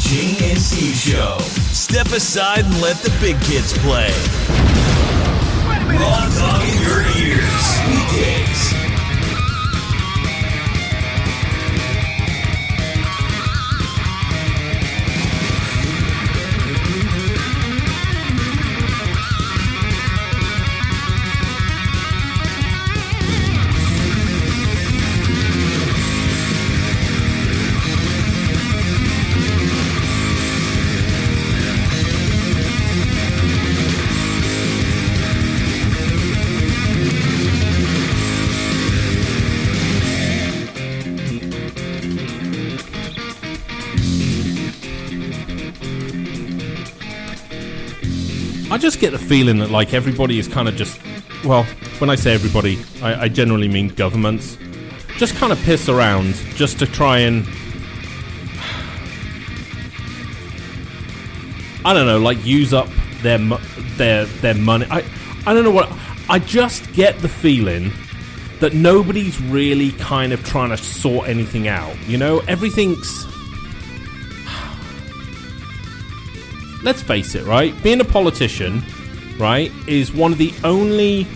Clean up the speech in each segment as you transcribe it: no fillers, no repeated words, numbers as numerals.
Jay and Steve Show. Step aside and let the big kids play. Raw talk in your ears. Weekdays. I just get the feeling that, like, everybody is kind of just, well, when I say everybody, I generally mean governments, just kind of piss around just to try and, I don't know, like, use up their money. I don't know what, I just get the feeling that nobody's really kind of trying to sort anything out, you know? Everything's... Let's face it, right? Being a politician, right, is one of the only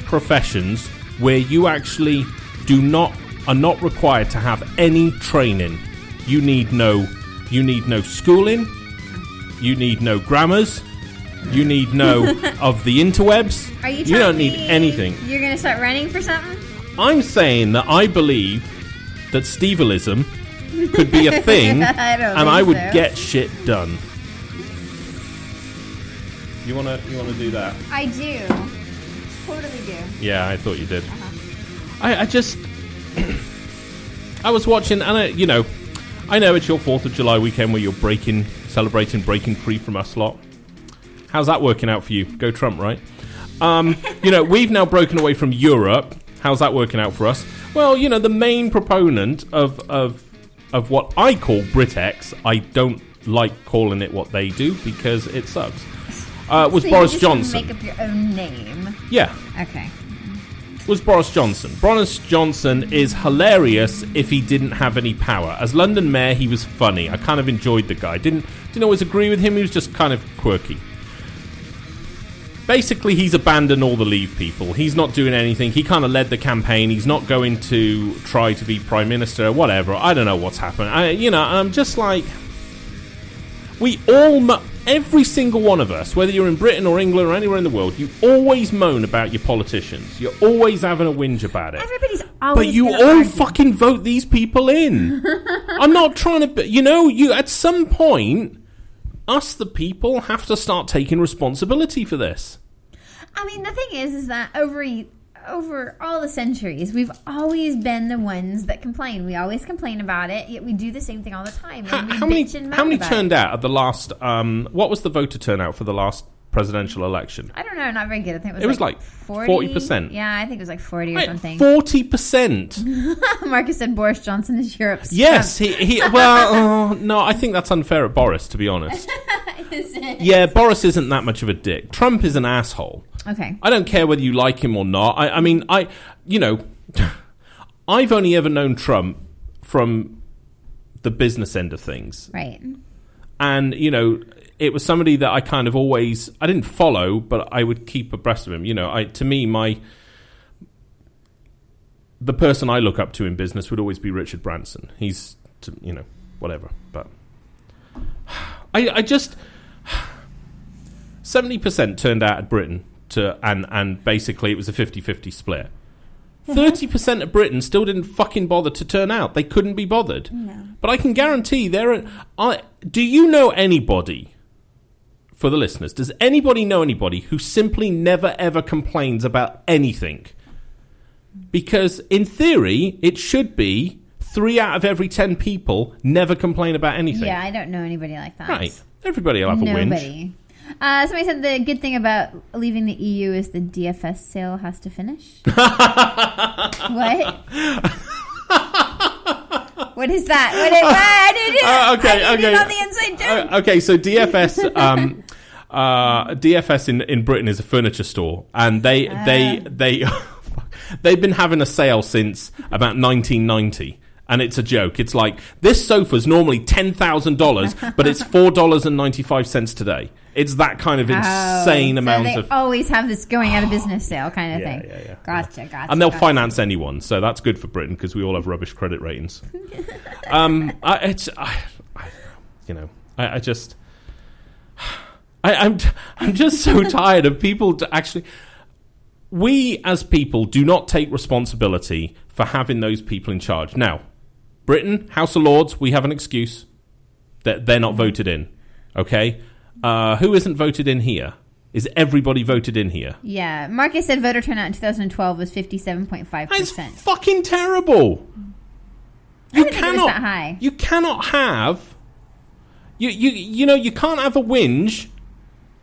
professions where you actually are not required to have any training. You need no schooling. You need no grammars. You need no of the interwebs. Are you don't need anything. You're going to start running for something? I'm saying that I believe that Steveilism could be a thing, and I would get shit done. You wanna do that? I do. Totally do. Yeah, I thought you did. I just I was watching, and I know it's your 4th of July weekend where you're celebrating breaking free from us lot. How's that working out for you? Go Trump, right? We've now broken away from Europe. How's that working out for us? Well, the main proponent of what I call Britex, I don't like calling it what they do because it sucks. Was so Boris you just Johnson. Make up your own name. Yeah. Okay. Was Boris Johnson. Boris Johnson is hilarious if he didn't have any power. As London mayor, he was funny. I kind of enjoyed the guy. Didn't always agree with him. He was just kind of quirky. Basically, he's abandoned all the Leave people. He's not doing anything. He kind of led the campaign. He's not going to try to be prime minister or whatever. I don't know what's happened. I'm just like... We all... Every single one of us, whether you're in Britain or England or anywhere in the world, you always moan about your politicians. You're always having a whinge about it. Everybody's always. But you all fucking vote these people in. I'm not trying to... you at some point, us the people have to start taking responsibility for this. I mean, the thing is that over all the centuries, we've always been the ones that complain. We always complain about it, yet we do the same thing all the time. How many turned out at the last... what was the voter turnout for the last presidential election? I don't know, not very good. I think it was like 40%. Yeah, I think it was like 40 or something. 40%? Marcus said Boris Johnson is Europe's Yes, Trump. no, I think that's unfair at Boris, to be honest. Is it? Yeah, Boris isn't that much of a dick. Trump is an asshole. Okay. I don't care whether you like him or not. I mean, I've only ever known Trump from the business end of things. Right. And, it was somebody that I kind of always... I didn't follow, but I would keep abreast of him. To me, the person I look up to in business would always be Richard Branson. He's, whatever. But I just... 70% turned out at Britain and basically it was a 50-50 split. 30% of Britain still didn't fucking bother to turn out. They couldn't be bothered. No. But I can guarantee do you know anybody, for the listeners, does anybody know anybody who simply never ever complains about anything? Because in theory, it should be 3 out of every 10 people never complain about anything. Yeah, I don't know anybody like that. Right. Everybody will have a whinge. Nobody. Somebody said the good thing about leaving the EU is the DFS sale has to finish. What? What is that? I didn't do it. Okay. I did it on the inside joke. Okay, so DFS, DFS in Britain is a furniture store, and they've been having a sale since about 1990. And it's a joke. It's like, this sofa's normally $10,000, but it's $4.95 today. It's that kind of insane amount they always have this going out of business sale kind of thing. Yeah. Gotcha. And they'll finance anyone, so that's good for Britain because we all have rubbish credit ratings. I'm just so tired of people to actually. We as people do not take responsibility for having those people in charge. Now, Britain, House of Lords, we have an excuse that they're not voted in. Okay, who isn't voted in here? Is everybody voted in here? Yeah, Marcus said voter turnout in 2012 was 57.5%. That's fucking terrible. I didn't think it was that high. You cannot have. You can't have a whinge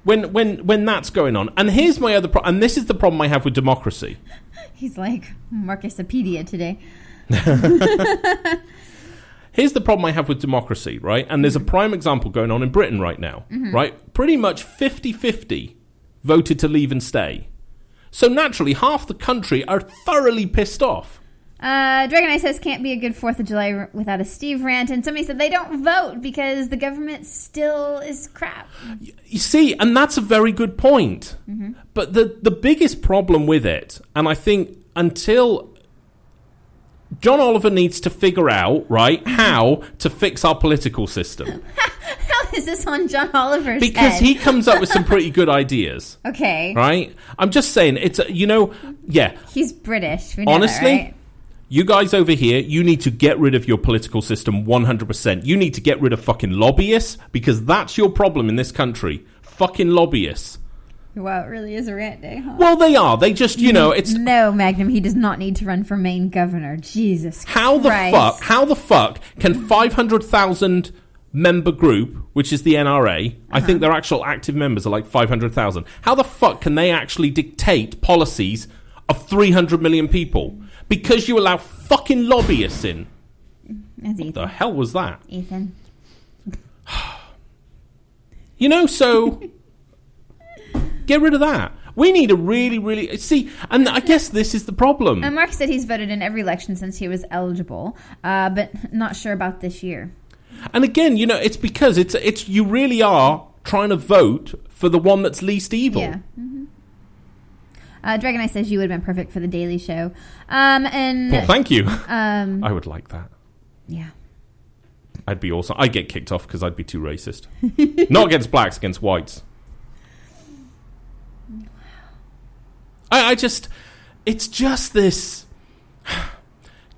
when that's going on. And here's my other problem, and this is the problem I have with democracy. He's like Marcusopedia today. Here's the problem I have with democracy, right? And there's a prime example going on in Britain right now, right? Pretty much 50-50 voted to leave and stay. So naturally, half the country are thoroughly pissed off. Dragon Eye says can't be a good 4th of July without a Steve rant. And somebody said they don't vote because the government still is crap. You see, and that's a very good point. But the biggest problem with it, and I think until John Oliver needs to figure out, right, how to fix our political system. How is this on John Oliver's Because head? he comes up with some pretty good ideas. Okay. Right? I'm just saying, it's, yeah. He's British. We know Honestly, that, right? you guys over here, you need to get rid of your political system 100%. You need to get rid of fucking lobbyists, because that's your problem in this country. Fucking lobbyists. Wow, it really is a rant day, huh? Well, they are. They just, it's... No, Magnum, he does not need to run for Maine governor. Jesus How Christ. the fuck can 500,000 member group, which is the NRA, I think their actual active members are like 500,000. How the fuck can they actually dictate policies of 300 million people? Because you allow fucking lobbyists in. That's Ethan. What the hell was that? Ethan. So... Get rid of that. We need a really... See, and I guess this is the problem. And Mark said he's voted in every election since he was eligible, but not sure about this year. And again, it's because it's you really are trying to vote for the one that's least evil. Yeah. Dragon Eye says you would have been perfect for the Daily Show. And well, thank you. I would like that. Yeah. I'd be awesome. I'd get kicked off because I'd be too racist. Not against blacks, against whites. It's just this.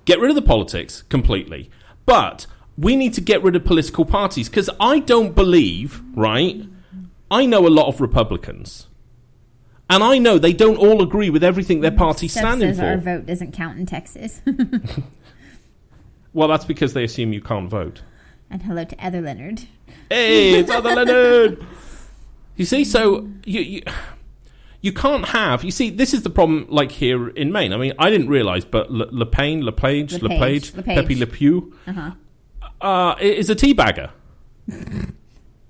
Get rid of the politics completely. But we need to get rid of political parties because I don't believe, right? I know a lot of Republicans. And I know they don't all agree with everything their party's standing for. Our vote doesn't count in Texas. Well, that's because they assume you can't vote. And hello to Heather Leonard. Hey, it's Heather Leonard! You see, so you can't have... You see, this is the problem, like, here in Maine. I mean, I didn't realise, but LePage, Pepe Le Pew is a teabagger.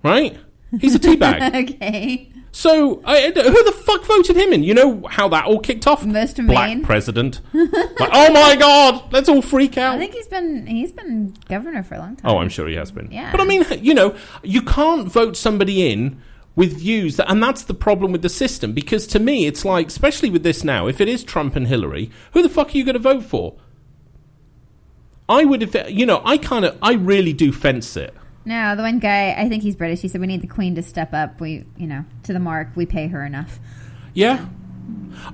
Right? He's a teabag. Okay. So, who the fuck voted him in? You know how that all kicked off? Most of Black Maine. president. Like, oh my God, let's all freak out. I think he's been governor for a long time. Oh, I'm sure he has been. Yeah. But I mean, you can't vote somebody in with views and that's the problem with the system, because to me it's like, especially with this now, if it is Trump and Hillary, who the fuck are you going to vote for? I would, I really do fence it. No, the one guy, I think he's British, he said we need the Queen to step up. We, to the mark, we pay her enough. Yeah.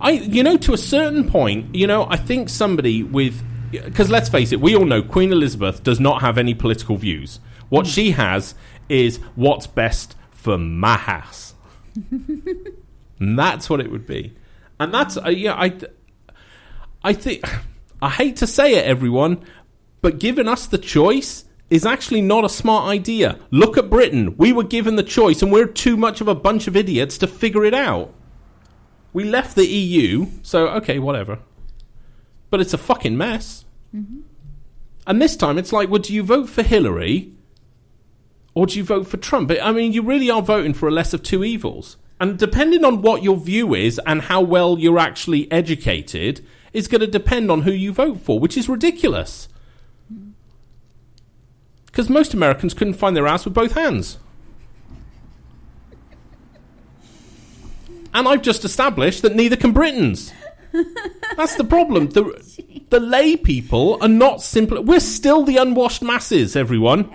To a certain point, I think somebody with, because let's face it, we all know Queen Elizabeth does not have any political views. What she has is what's best for my house. And that's what it would be. And that's, I think, I hate to say it, everyone, but giving us the choice is actually not a smart idea. Look at Britain. We were given the choice and we're too much of a bunch of idiots to figure it out. We left the EU, so okay, whatever. But it's a fucking mess. Mm-hmm. And this time it's like, well, do you vote for Hillary or do you vote for Trump? I mean, you really are voting for a less of two evils. And depending on what your view is and how well you're actually educated is going to depend on who you vote for, which is ridiculous. Because most Americans couldn't find their ass with both hands. And I've just established that neither can Britons. That's the problem. The lay people are not simple. We're still the unwashed masses, everyone.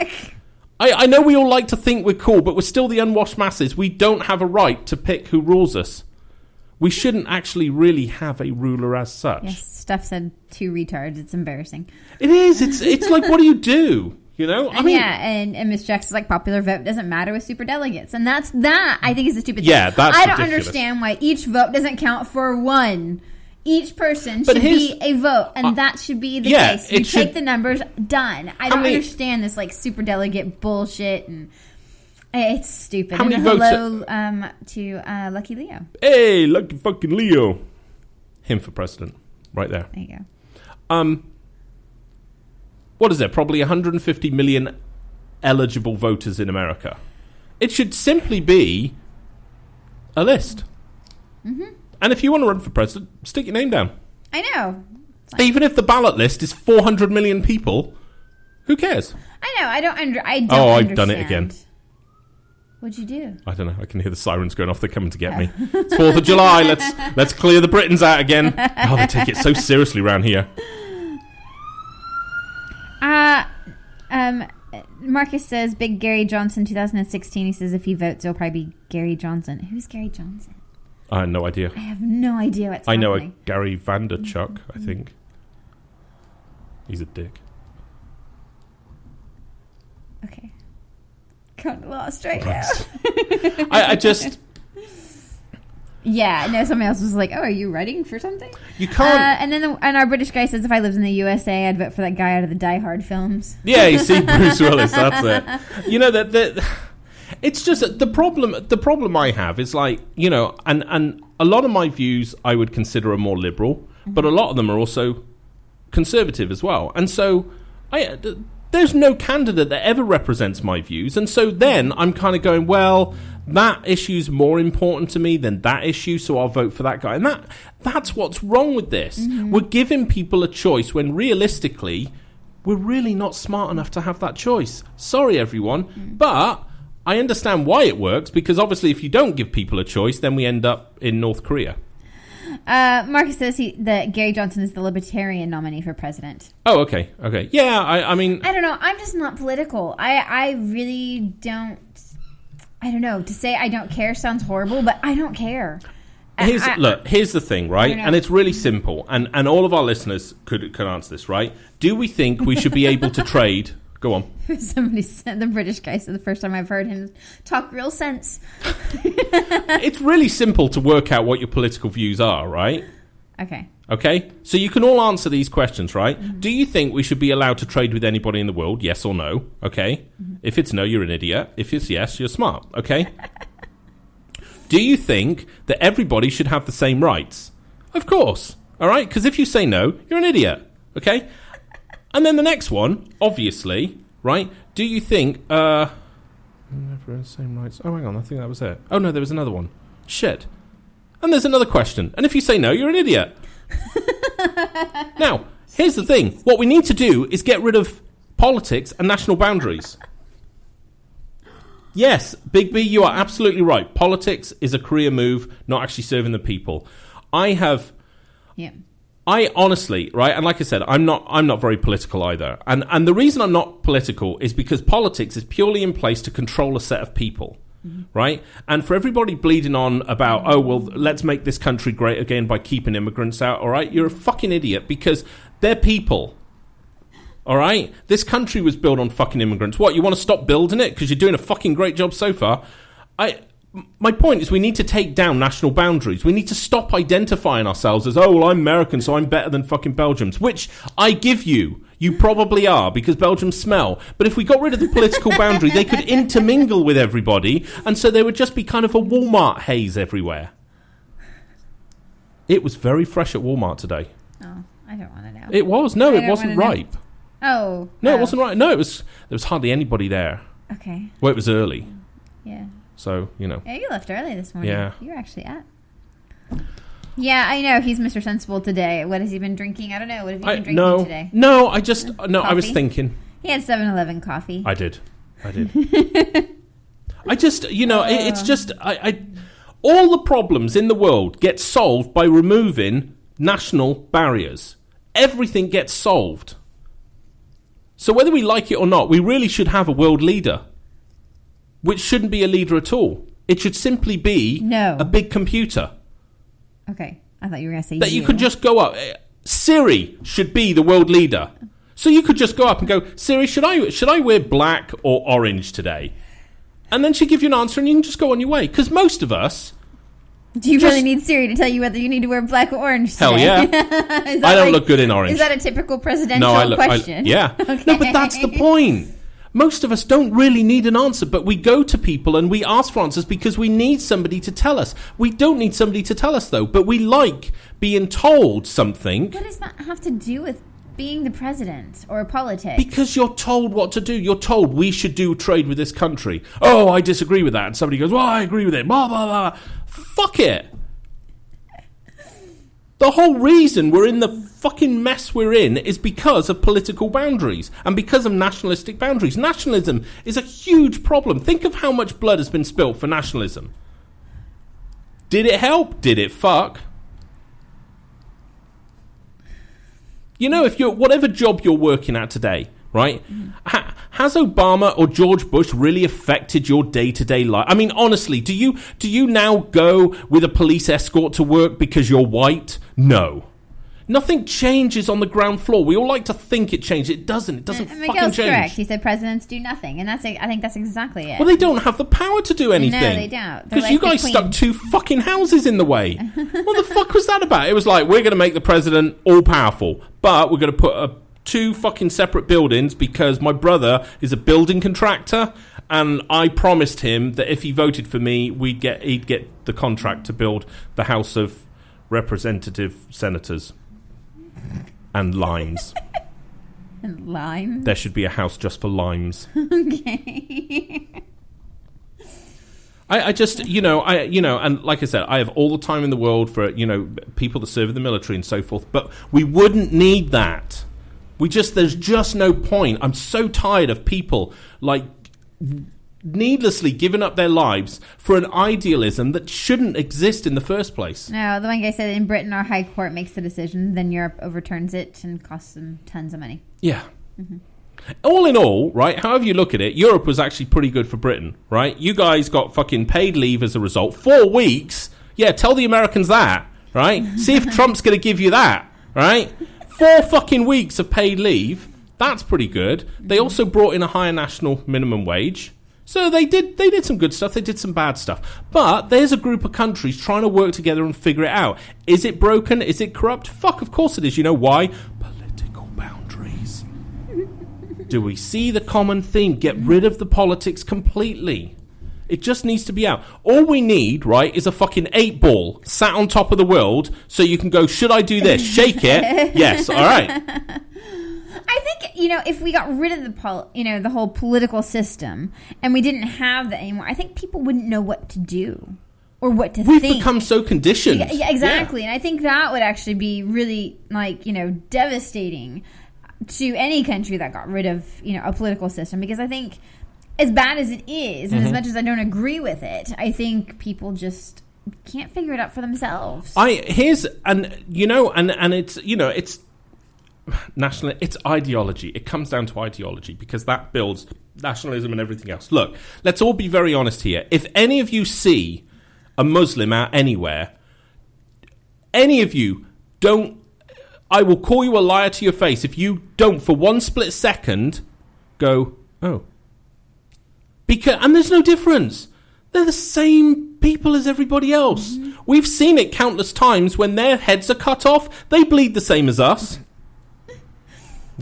I know we all like to think we're cool, but we're still the unwashed masses. We don't have a right to pick who rules us. We shouldn't actually really have a ruler as such. Yes, Steph said 2 retards. It's embarrassing. It is. It's like, what do you do? You know? I mean, yeah, and Miss Jackson's like, popular vote doesn't matter with super delegates. And that I think is a stupid yeah, thing. That's I don't ridiculous. understand why each vote doesn't count for one. Each person should be a vote, and that should be the case. You take the numbers, done. I don't understand this like super delegate bullshit, and it's stupid. How many and votes? Hello to Lucky Leo. Hey, lucky fucking Leo. Him for president, right there. There you go. What is there? Probably 150 million eligible voters in America. It should simply be a list. Mm-hmm. And if you want to run for president, stick your name down. I know. Even if the ballot list is 400 million people, who cares? I know. I don't understand. I've done it again. What'd you do? I don't know. I can hear the sirens going off. They're coming to get me. It's 4th of July. Let's clear the Britons out again. Oh, they take it so seriously around here. Marcus says, Big Gary Johnson 2016. He says if he votes, it'll probably be Gary Johnson. Who's Gary Johnson? I have no idea. I have no idea what's happening. I know a Gary Vanderchuck, I think. He's a dick. Okay. Kind of lost right now. I just... Yeah, no, somebody else was like, oh, are you writing for something? You can't... And then and our British guy says if I lived in the USA, I'd vote for that guy out of the Die Hard films. Yeah, you see Bruce Willis, that's it. You know, that it's just the problem I have is like, you know, and a lot of my views I would consider are more liberal, but a lot of them are also conservative as well. And so there's no candidate that ever represents my views. And so then I'm kind of going, well, that issue's more important to me than that issue, so I'll vote for that guy. And that's what's wrong with this. Mm-hmm. We're giving people a choice when realistically we're really not smart enough to have that choice. Sorry, everyone. Mm-hmm. But I understand why it works, because obviously if you don't give people a choice, then we end up in North Korea. Marcus says that Gary Johnson is the Libertarian nominee for president. Oh, okay. Yeah, I mean... I don't know. I'm just not political. I really don't... I don't know. To say I don't care sounds horrible, but I don't care. Here's the thing, right? And it's really simple. And all of our listeners could answer this, right? Do we think we should be able to trade... Go on. Somebody said, the British guy said the first time I've heard him talk real sense. It's really simple to work out what your political views are, right? Okay? So you can all answer these questions, right? Mm-hmm. Do you think we should be allowed to trade with anybody in the world? Yes or no? Okay? Mm-hmm. If it's no, you're an idiot. If it's yes, you're smart. Okay? Do you think that everybody should have the same rights? Of course. All right? Because if you say no, you're an idiot. Okay? And then the next one, obviously, right? Do you think, never the same rights? Oh, hang on, I think that was it. Oh, no, there was another one. Shit. And there's another question. And if you say no, you're an idiot. Now, here's the thing. What we need to do is get rid of politics and national boundaries. Yes, Big B, you are absolutely right. Politics is a career move, not actually serving the people. I honestly, right, and like I said, I'm not very political either. And the reason I'm not political is because politics is purely in place to control a set of people, right? And for everybody bleeding on about, oh, well, let's make this country great again by keeping immigrants out, all right? You're a fucking idiot, because they're people, all right? This country was built on fucking immigrants. What, you want to stop building it because you're doing a fucking great job so far? My point is we need to take down national boundaries. We need to stop identifying ourselves as, oh, well, I'm American, so I'm better than fucking Belgians, which I give you. You probably are, because Belgians smell. But if we got rid of the political boundary, they could intermingle with everybody, and so there would just be kind of a Walmart haze everywhere. It was very fresh at Walmart today. Oh, I don't want to know. It was. No, it wasn't ripe. Oh. No, it wasn't ripe. No, there was hardly anybody there. Okay. Well, it was early. Yeah. So, you know. Yeah, you left early this morning. Yeah. You were actually up. Yeah, I know. He's Mr. Sensible today. What has he been drinking? I don't know. What have you been drinking today? No, I was thinking. He had 7-Eleven coffee. I did. I just, it's just, all the problems in the world get solved by removing national barriers. Everything gets solved. So whether we like it or not, we really should have a world leader, which shouldn't be a leader at all. It should simply be a big computer. Okay, I thought you were going to say that you could just go up. Siri should be the world leader. So you could just go up and go, Siri, should I wear black or orange today? And then she'd give you an answer and you can just go on your way. Because most of us... Do you really need Siri to tell you whether you need to wear black or orange today? Hell yeah. I don't look good in orange. Is that a typical presidential question? Yeah. Okay. No, but that's the point. Most of us don't really need an answer, but we go to people and we ask for answers because we need somebody to tell us. We don't need somebody to tell us, though, but we like being told something. What does that have to do with being the president or politics? Because you're told what to do. You're told we should do trade with this country. Oh, I disagree with that. And somebody goes, well, I agree with it. Blah, blah, blah. Fuck it. The whole reason we're in the fucking mess we're in is because of political boundaries and because of nationalistic boundaries. Nationalism is a huge problem. Think of how much blood has been spilt for nationalism. Did it help? Did it fuck? If you're whatever job you're working at today, right? Has Obama or George Bush really affected your day-to-day life? I mean, honestly, do you now go with a police escort to work because you're white? No. Nothing changes on the ground floor. We all like to think it changes. It doesn't. It doesn't fucking Miguel's change. Correct. He said presidents do nothing, and I think that's exactly it. Well, they don't have the power to do anything. No, they don't. Because you guys stuck 2 fucking houses in the way. What the fuck was that about? It was like, we're going to make the president all-powerful, but we're going to put 2 fucking separate buildings because my brother is a building contractor, and I promised him that if he voted for me, he'd get the contract to build the House of Representative Senators. And limes. And limes? There should be a house just for limes. Okay. I just, and like I said, I have all the time in the world for, people that serve in the military and so forth, but we wouldn't need that. There's just no point. I'm so tired of people, needlessly giving up their lives for an idealism that shouldn't exist in the first place. No, the one guy said in Britain our high court makes the decision, then Europe overturns it and costs them tons of money. Yeah. Mm-hmm. All in all, right, however you look at it, Europe was actually pretty good for Britain, right? You guys got fucking paid leave as a result. 4 weeks? Yeah, tell the Americans that, right? See if Trump's going to give you that, right? 4 fucking weeks of paid leave. That's pretty good. They also brought in a higher national minimum wage. So they did some good stuff, they did some bad stuff. But there's a group of countries trying to work together and figure it out. Is it broken? Is it corrupt? Fuck, of course it is. You know why? Political boundaries. Do we see the common theme? Get rid of the politics completely. It just needs to be out. All we need, right, is a fucking 8-ball sat on top of the world so you can go, should I do this? Shake it. Yes, all right. I think, if we got rid of the whole political system and we didn't have that anymore, I think people wouldn't know what to do or what to think. We've become so conditioned. Yeah, exactly. Yeah. And I think that would actually be really, devastating to any country that got rid of, a political system. Because I think as bad as it is, and as much as I don't agree with it, I think people just can't figure it out for themselves. It's national, it's ideology. It comes down to ideology because that builds nationalism and everything else. Look, let's all be very honest here. If any of you see a Muslim out anywhere, any of you don't, I will call you a liar to your face if you don't for one split second go, oh. And there's no difference. They're the same people as everybody else. Mm-hmm. We've seen it countless times when their heads are cut off. They bleed the same as us.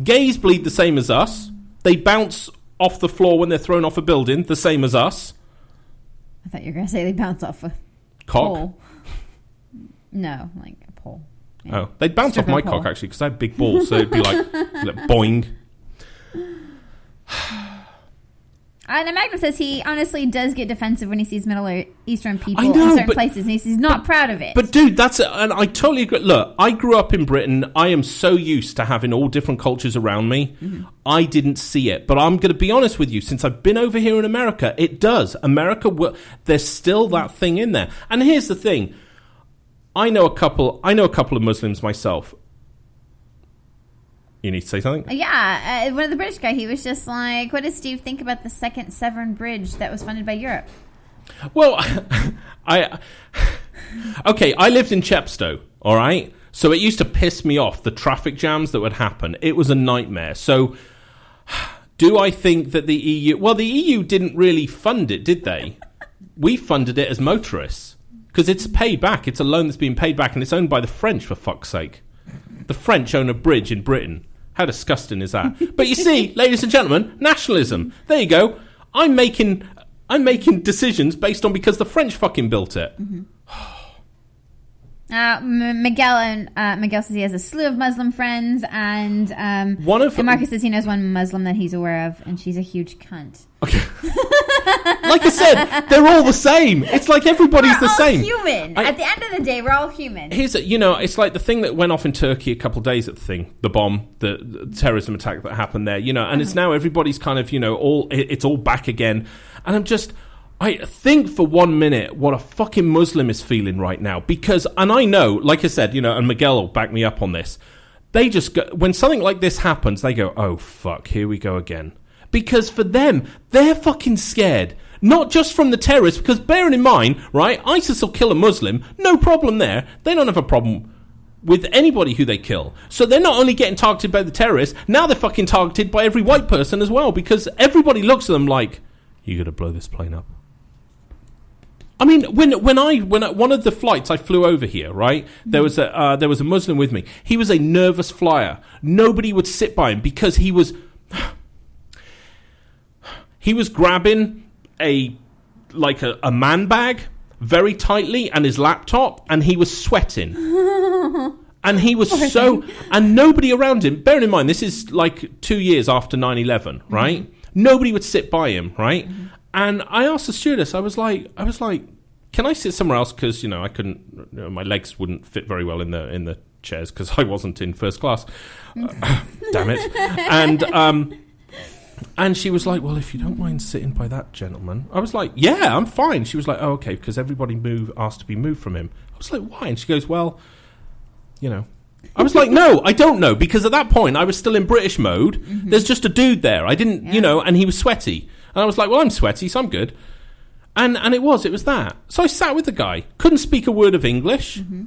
Gays bleed the same as us. They bounce off the floor when they're thrown off a building, the same as us. I thought you were going to say they bounce off a cock. Pole. No, like a pole. Yeah. Oh, they'd bounce off my cock, actually, because I have big balls, so it'd be like boing. And Magna says he honestly does get defensive when he sees Middle Eastern people in certain places, and he's not proud of it. But dude, that's it, and I totally agree. Look, I grew up in Britain. I am so used to having all different cultures around me. Mm-hmm. I didn't see it, but I'm going to be honest with you. Since I've been over here in America, it does. America, there's still that thing in there. And here's the thing: I know a couple of Muslims myself. You need to say something? Yeah, one of the British guy, he was just like, what does Steve think about the second Severn Bridge that was funded by Europe? Well, I lived in Chepstow, all right? So it used to piss me off, the traffic jams that would happen. It was a nightmare. So do I think that the EU... Well, the EU didn't really fund it, did they? We funded it as motorists because it's paid back. It's a loan that's being paid back, and it's owned by the French, for fuck's sake. The French own a bridge in Britain. How disgusting is that? But you see, ladies and gentlemen, nationalism. There you go. I'm making decisions based on because the French fucking built it. Mm-hmm. Miguel says he has a slew of Muslim friends, and Marcus says he knows one Muslim that he's aware of, and she's a huge cunt. Okay. Like I said, they're all the same. It's like everybody's the same. We're all human. At the end of the day, we're all human. It's like the thing that went off in Turkey a couple of days at the bomb, the terrorism attack that happened there, and it's now everybody's kind of, it's all back again. And I think for 1 minute what a fucking Muslim is feeling right now, because, and I know, like I said, and Miguel will back me up on this, they just go, when something like this happens, they go, oh fuck, here we go again. Because for them, they're fucking scared. Not just from the terrorists, because bearing in mind, right, ISIS will kill a Muslim, no problem there. They don't have a problem with anybody who they kill. So they're not only getting targeted by the terrorists, now they're fucking targeted by every white person as well, because everybody looks at them like, you gotta blow this plane up. I mean, when one of the flights I flew over here, right, there was a Muslim with me. He was a nervous flyer. Nobody would sit by him because he was grabbing a man bag very tightly and his laptop, and he was sweating. And he was and nobody around him, bearing in mind, this is like 2 years after 9/11, right? Mm-hmm. Nobody would sit by him, right? Mm-hmm. And I asked the stewardess, I was like, can I sit somewhere else? Because, I couldn't, my legs wouldn't fit very well in the chairs because I wasn't in first class. Damn it. And she was like, well, if you don't mind sitting by that gentleman. I was like, yeah, I'm fine. She was like, oh, okay, because everybody asked to be moved from him. I was like, why? And she goes, well, I was like, no, I don't know, because at that point I was still in British mode. Mm-hmm. There's just a dude there. I didn't, and he was sweaty. And I was like, well, I'm sweaty, so I'm good. And it was that. So I sat with the guy, couldn't speak a word of English, mm-hmm.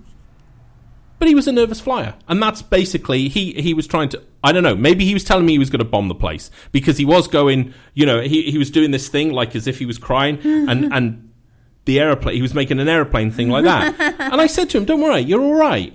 but he was a nervous flyer. And that's basically, he was trying to, I don't know, maybe he was telling me he was going to bomb the place, because he was going, he was doing this thing like as if he was crying, and the aeroplane, he was making an aeroplane thing like that. And I said to him, don't worry, you're all right.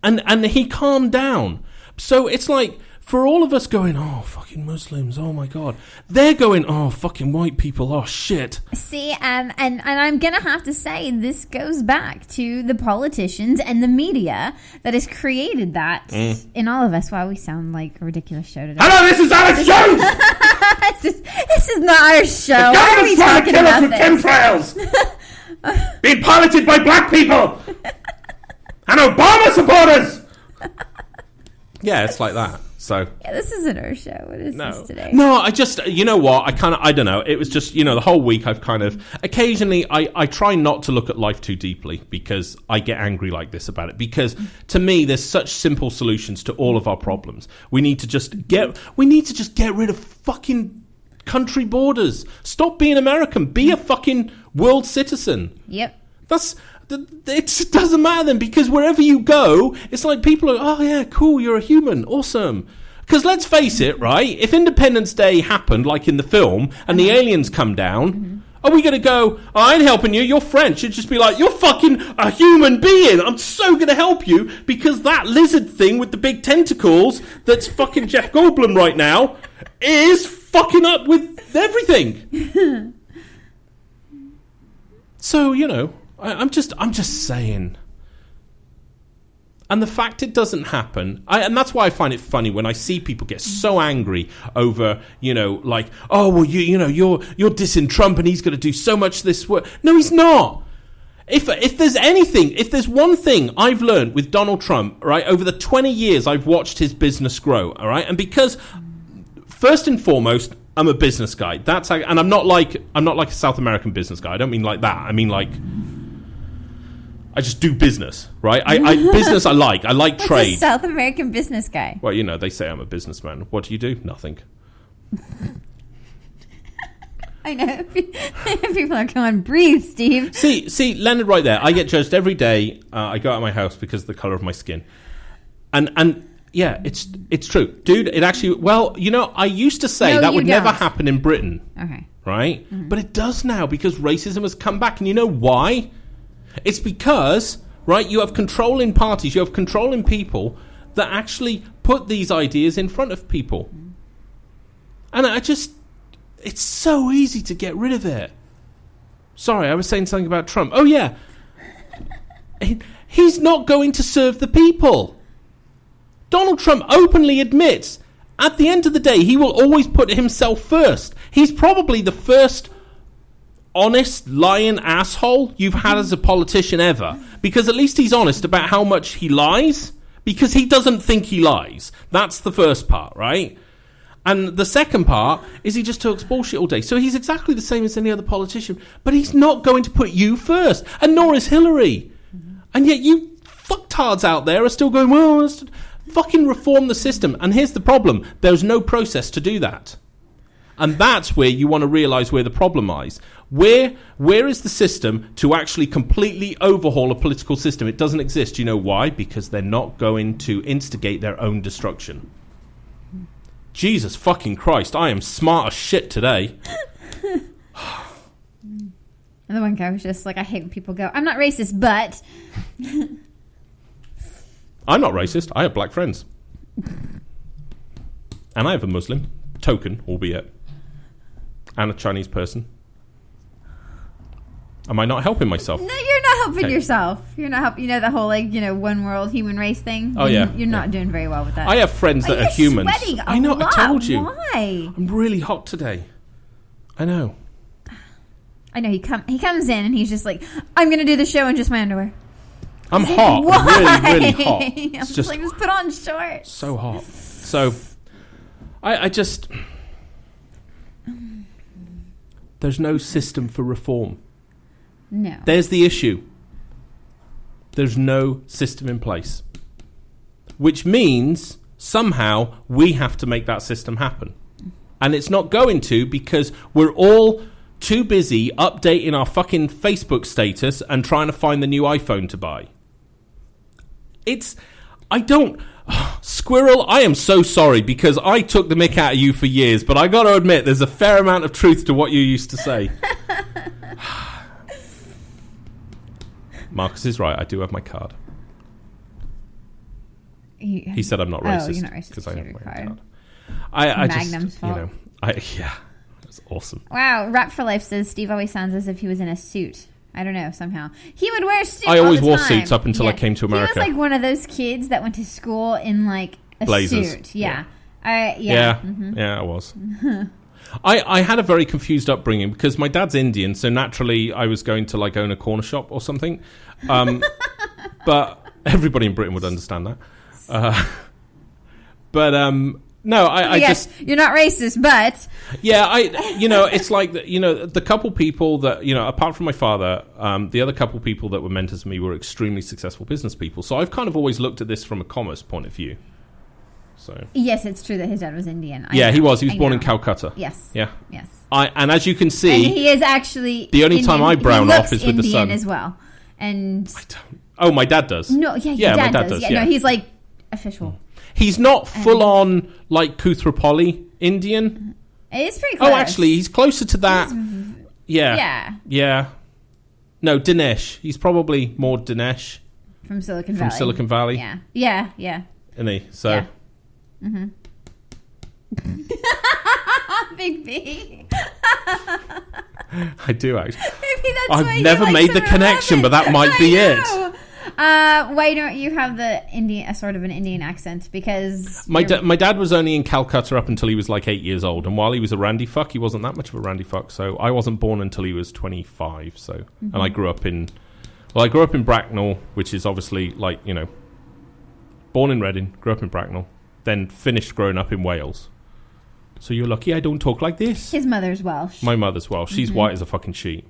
And he calmed down. So it's like, for all of us going, oh, fucking Muslims, oh my God, they're going, oh, fucking white people, oh shit. See, and I'm going to have to say, this goes back to the politicians and the media that has created that in all of us. Wow, we sound like a ridiculous show today. Hello, this is Alex Jones! this is not our show. Why are we talking about this? Chemtrails! Being piloted by black people! And Obama supporters! Yeah, it's like that. So yeah, this isn't our show. What is this today? No, I just, you know what? I don't know. It was just, the whole week I've kind of, occasionally I try not to look at life too deeply, because I get angry like this about it. Because to me, there's such simple solutions to all of our problems. We need to just get rid of fucking country borders. Stop being American. Be a fucking world citizen. Yep. It doesn't matter then, because wherever you go, it's like people are, oh yeah, cool, you're a human, awesome. Because let's face it, right? If Independence Day happened, like in the film, and the aliens come down, are we going to go, oh, I ain't helping you, you're French? You'd just be like, you're fucking a human being. I'm so going to help you, because that lizard thing with the big tentacles that's fucking Jeff Goldblum right now is fucking up with everything. So, I'm just saying. And the fact it doesn't happen, and that's why I find it funny when I see people get so angry over, like, oh, well, you're dissing Trump and he's going to do so much this work. No, he's not. If there's one thing I've learned with Donald Trump, right, over the 20 years I've watched his business grow, all right, and because first and foremost, I'm a business guy. And I'm not like a South American business guy. I don't mean like that. I mean like, I just do business, right? Business I like trade. What's a South American business guy? Well, they say I'm a businessman. What do you do? Nothing. I know. People are going, breathe, Steve. See, Leonard right there. I get judged every day. I go out of my house because of the colour of my skin. And yeah, it's true. Dude, it actually, I used to say that would never happen in Britain. Okay. Right? Mm-hmm. But it does now because racism has come back. And you know why? It's because, right, you have controlling parties, you have controlling people that actually put these ideas in front of people. And it's so easy to get rid of it. Sorry, I was saying something about Trump. Oh, yeah. He's not going to serve the people. Donald Trump openly admits, at the end of the day, he will always put himself first. He's probably the first honest, lying asshole you've had as a politician ever. Because at least he's honest about how much he lies. Because he doesn't think he lies. That's the first part, right? And the second part is he just talks bullshit all day. So he's exactly the same as any other politician. But he's not going to put you first. And nor is Hillary. And yet you fucktards out there are still going, well, let's fucking reform the system. And here's the problem. There's no process to do that. And that's where you want to realise where the problem lies. Where is the system to actually completely overhaul a political system? It doesn't exist. You know why? Because they're not going to instigate their own destruction. Jesus fucking Christ, I am smart as shit today. And the one guy was just like, I hate when people go, I'm not racist, but... I'm not racist. I have black friends. And I have a Muslim, token, albeit, and a Chinese person. Am I not helping myself? No, you're not helping yourself. You're not helping. The whole one world human race thing. Oh yeah, you're not doing very well with that. I have friends that are humans. Sweating a I know. lot. I told you. Why? I'm really hot today. I know. He comes in and he's just like, I'm going to do the show in just my underwear. I'm hot. Why? I'm really, really hot. It's just put on shorts. So hot. So, I just. There's no system for reform. No. There's the issue. There's no system in place. Which means somehow we have to make that system happen. And it's not going to because we're all too busy updating our fucking Facebook status and trying to find the new iPhone to buy. Squirrel, I am so sorry because I took the mick out of you for years, but I got to admit there's a fair amount of truth to what you used to say. Marcus is right. I do have my card. He said I'm not racist. Oh, you're not racist because I have my card. I Magnum's just, fault. Yeah, that's awesome. Wow, Rap for Life says Steve always sounds as if he was in a suit. I don't know, somehow. He would wear a suit I always all the wore time. suits up until I came to America. He was like one of those kids that went to school in like a Blazers. suit. Yeah. Yeah, I was. I had a very confused upbringing because my dad's Indian, so naturally I was going to like own a corner shop or something. But everybody in Britain would understand that. No, I yes, just... You're not racist, but... Yeah, it's like, the couple people that, apart from my father, the other couple people that were mentors to me were extremely successful business people. So I've kind of always looked at this from a commerce point of view. So yes, it's true that his dad was Indian. He was born in Calcutta. Yes. Yeah. Yes. And as you can see... And he is actually the only Indian. time I brown off is with the sun. Indian as well. And... I don't... Oh, my dad does. No, yeah, my dad does. Yeah, no, he's like official. He's not full on like Kuthrapalli Indian. It is pretty close. Oh, actually, he's closer to that. Yeah. No, Dinesh. He's probably more Dinesh from Silicon Valley. Yeah. Isn't he? So. Yeah. Mm-hmm. Big B. I do actually. Maybe that's I've never made the connection, but that might be it. Why don't you have sort of an Indian accent? Because my dad was only in Calcutta up until he was like 8 years old, and while he was a randy fuck, he wasn't that much of a randy fuck. So I wasn't born until he was 25. So and I grew up in Bracknell, which is obviously like, you know, born in Reading, grew up in Bracknell, then finished growing up in Wales. So you're lucky I don't talk like this. His mother's Welsh. My mother's Welsh. She's white as a fucking sheet.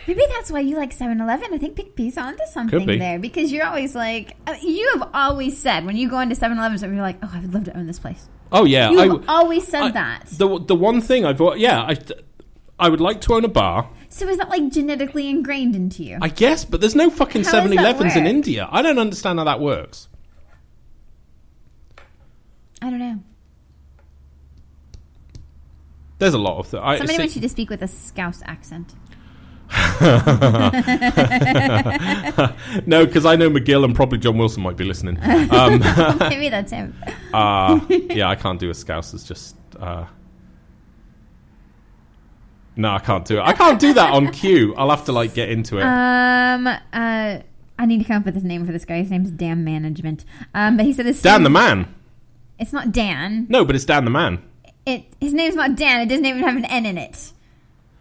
Maybe that's why you like 7-Eleven. I think Big B's onto something there. Because you're always like... you have always said, when you go into 7-Eleven, you're like, oh, I would love to own this place. Oh, yeah. You've always said that. The one thing I would like to own a bar. So is that like genetically ingrained into you? I guess, but there's no fucking 7-Elevens in India. I don't understand how that works. I don't know. There's a lot of... Somebody wants you to speak with a Scouse accent. No, because I know McGill and probably John Wilson might be listening. Maybe that's him. Yeah, I can't do a Scouse. It's just... No, I can't do it. I can't do that on cue. I'll have to like get into it. I need to come up with his name for this guy. His name's Dan Management. But he said Dan the Man. It's not Dan. No, but it's Dan the Man. His name's not Dan. It doesn't even have an N in it.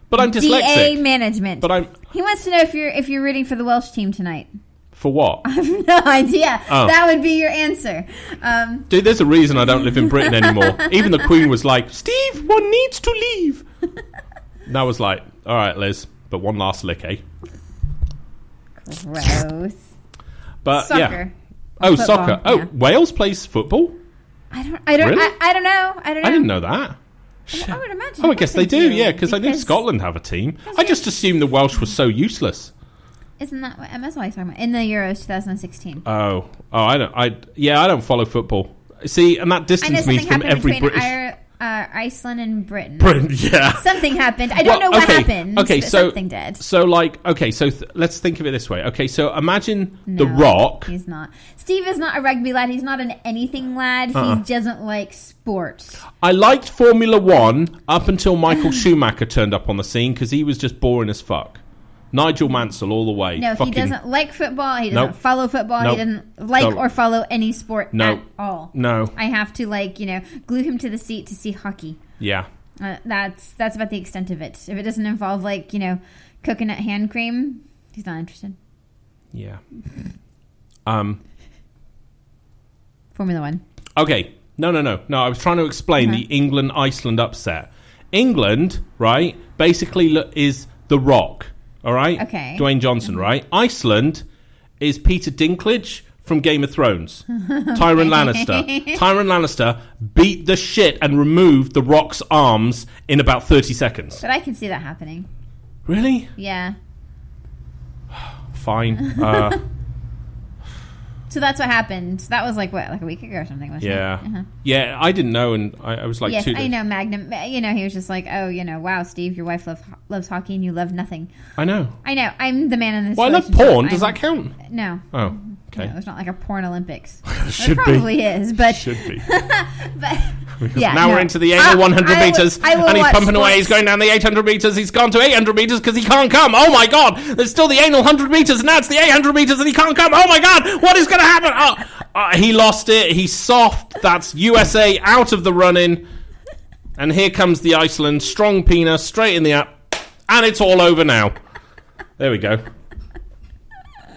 But I'm dyslexic. DA Management. But He wants to know if you're rooting for the Welsh team tonight. For what? I have no idea. Oh. That would be your answer. Dude, there's a reason I don't live in Britain anymore. Even the Queen was like, Steve, one needs to leave. And I was like, all right, Liz, but one last lick, eh? Gross. But soccer. Yeah. Oh, football, soccer. Oh, yeah. Wales plays football? I don't really? I don't know. I didn't know that. I would imagine. Oh, I guess they do, yeah, because I knew Scotland have a team. I just assumed the Welsh was so useless. Isn't that what MSY is talking about? In the Euros 2016. Oh, I don't follow football. See, and that distanced me from every British... Iceland and Britain. Yeah. Something happened. I don't know what happened. Okay, so something did. So let's think of it this way. Okay, so imagine The Rock. He's not. Steve is not a rugby lad. He's not an anything lad. He doesn't like sports. I liked Formula 1 up until Michael Schumacher turned up on the scene because he was just boring as fuck. Nigel Mansell all the way. No, he doesn't like football. He doesn't follow football. He doesn't like or follow any sport at all. No. I have to glue him to the seat to see hockey. Yeah. That's about the extent of it. If it doesn't involve coconut hand cream, he's not interested. Yeah. Formula 1. Okay. No. I was trying to explain the England-Iceland upset. England, right, basically is The Rock. All right? Okay. Dwayne Johnson, right? Iceland is Peter Dinklage from Game of Thrones. Tyrion Lannister. Tyrion Lannister beat the shit and removed The Rock's arms in about 30 seconds. But I can see that happening. Really? Yeah. Fine. So that's what happened. That was like a week ago or something, wasn't it? Yeah. Yeah, I didn't know, and I was like... Yes, I know, Magnum. He was just like, wow, Steve, your wife loves hockey and you love nothing. I know. I'm the man in this. Well, I love porn. Does that count? No. Oh, okay. No, it's not like a porn Olympics. Should it probably is, but... Should be. But... We're into the anal 100 meters, and he's pumping away. He's going down the 800 meters. He's gone to 800 meters because he can't come. Oh my god! There's still the anal 100 meters, and now it's the 800 meters, and he can't come. Oh my god! What is going to happen? He lost it. He's soft. That's USA out of the running, and here comes the Iceland strong penis straight in the app, and it's all over now. There we go.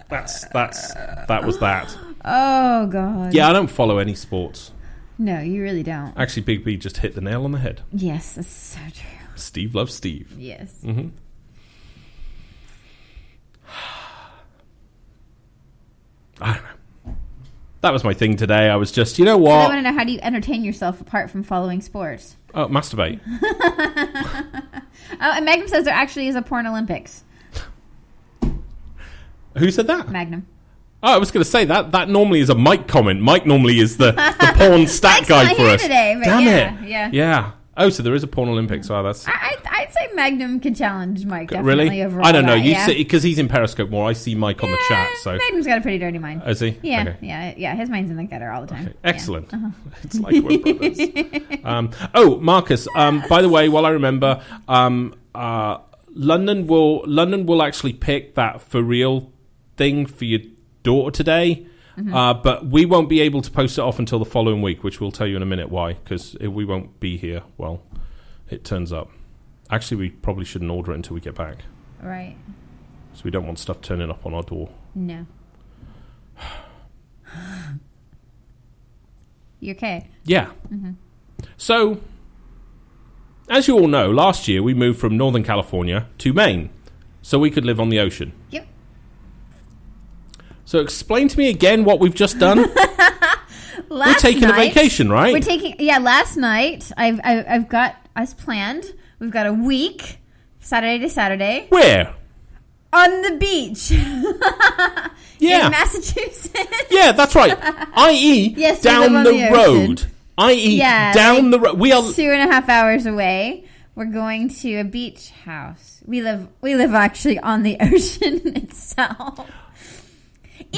That was that. Oh god. Yeah, I don't follow any sports. No, you really don't. Actually, Big B just hit the nail on the head. Yes, that's so true. Steve loves Steve. Yes. Mm-hmm. I don't know. That was my thing today. I was just, you know what? So I want to know, how do you entertain yourself apart from following sports? Oh, masturbate. And Magnum says there actually is a porn Olympics. Who said that? Magnum. Oh, I was going to say that normally is a Mike comment. Mike normally is the porn stat guy for us. Today, but Damn it. Yeah. Oh, so there is a porn Olympics. Oh, that's... I'd say Magnum could challenge Mike, definitely. Really? Overall I don't know. You see, because he's in Periscope more. I see Mike on the chat. So Magnum's got a pretty dirty mind. Is he? Yeah, okay. yeah. His mind's in the gutter all the time. Okay. Excellent. Yeah. It's like we're brothers. Marcus. By the way, while I remember, London will actually pick that for real thing for your daughter today. But we won't be able to post it off until the following week, which we'll tell you in a minute why, because we won't be here. Well, it turns up. Actually, we probably shouldn't order it until we get back. Right. So we don't want stuff turning up on our door. No. You okay? Yeah. So, as you all know, last year we moved from Northern California to Maine, so we could live on the ocean. Yep. So explain to me again what we've just done. We're taking a vacation, right? Last night I've got us planned. We've got a week, Saturday to Saturday. Where? On the beach. Yeah. In Massachusetts. Yeah, that's right. I.e. Yes, down the road. I.e. down the road. We are 2.5 hours away. We're going to a beach house. We live actually on the ocean itself.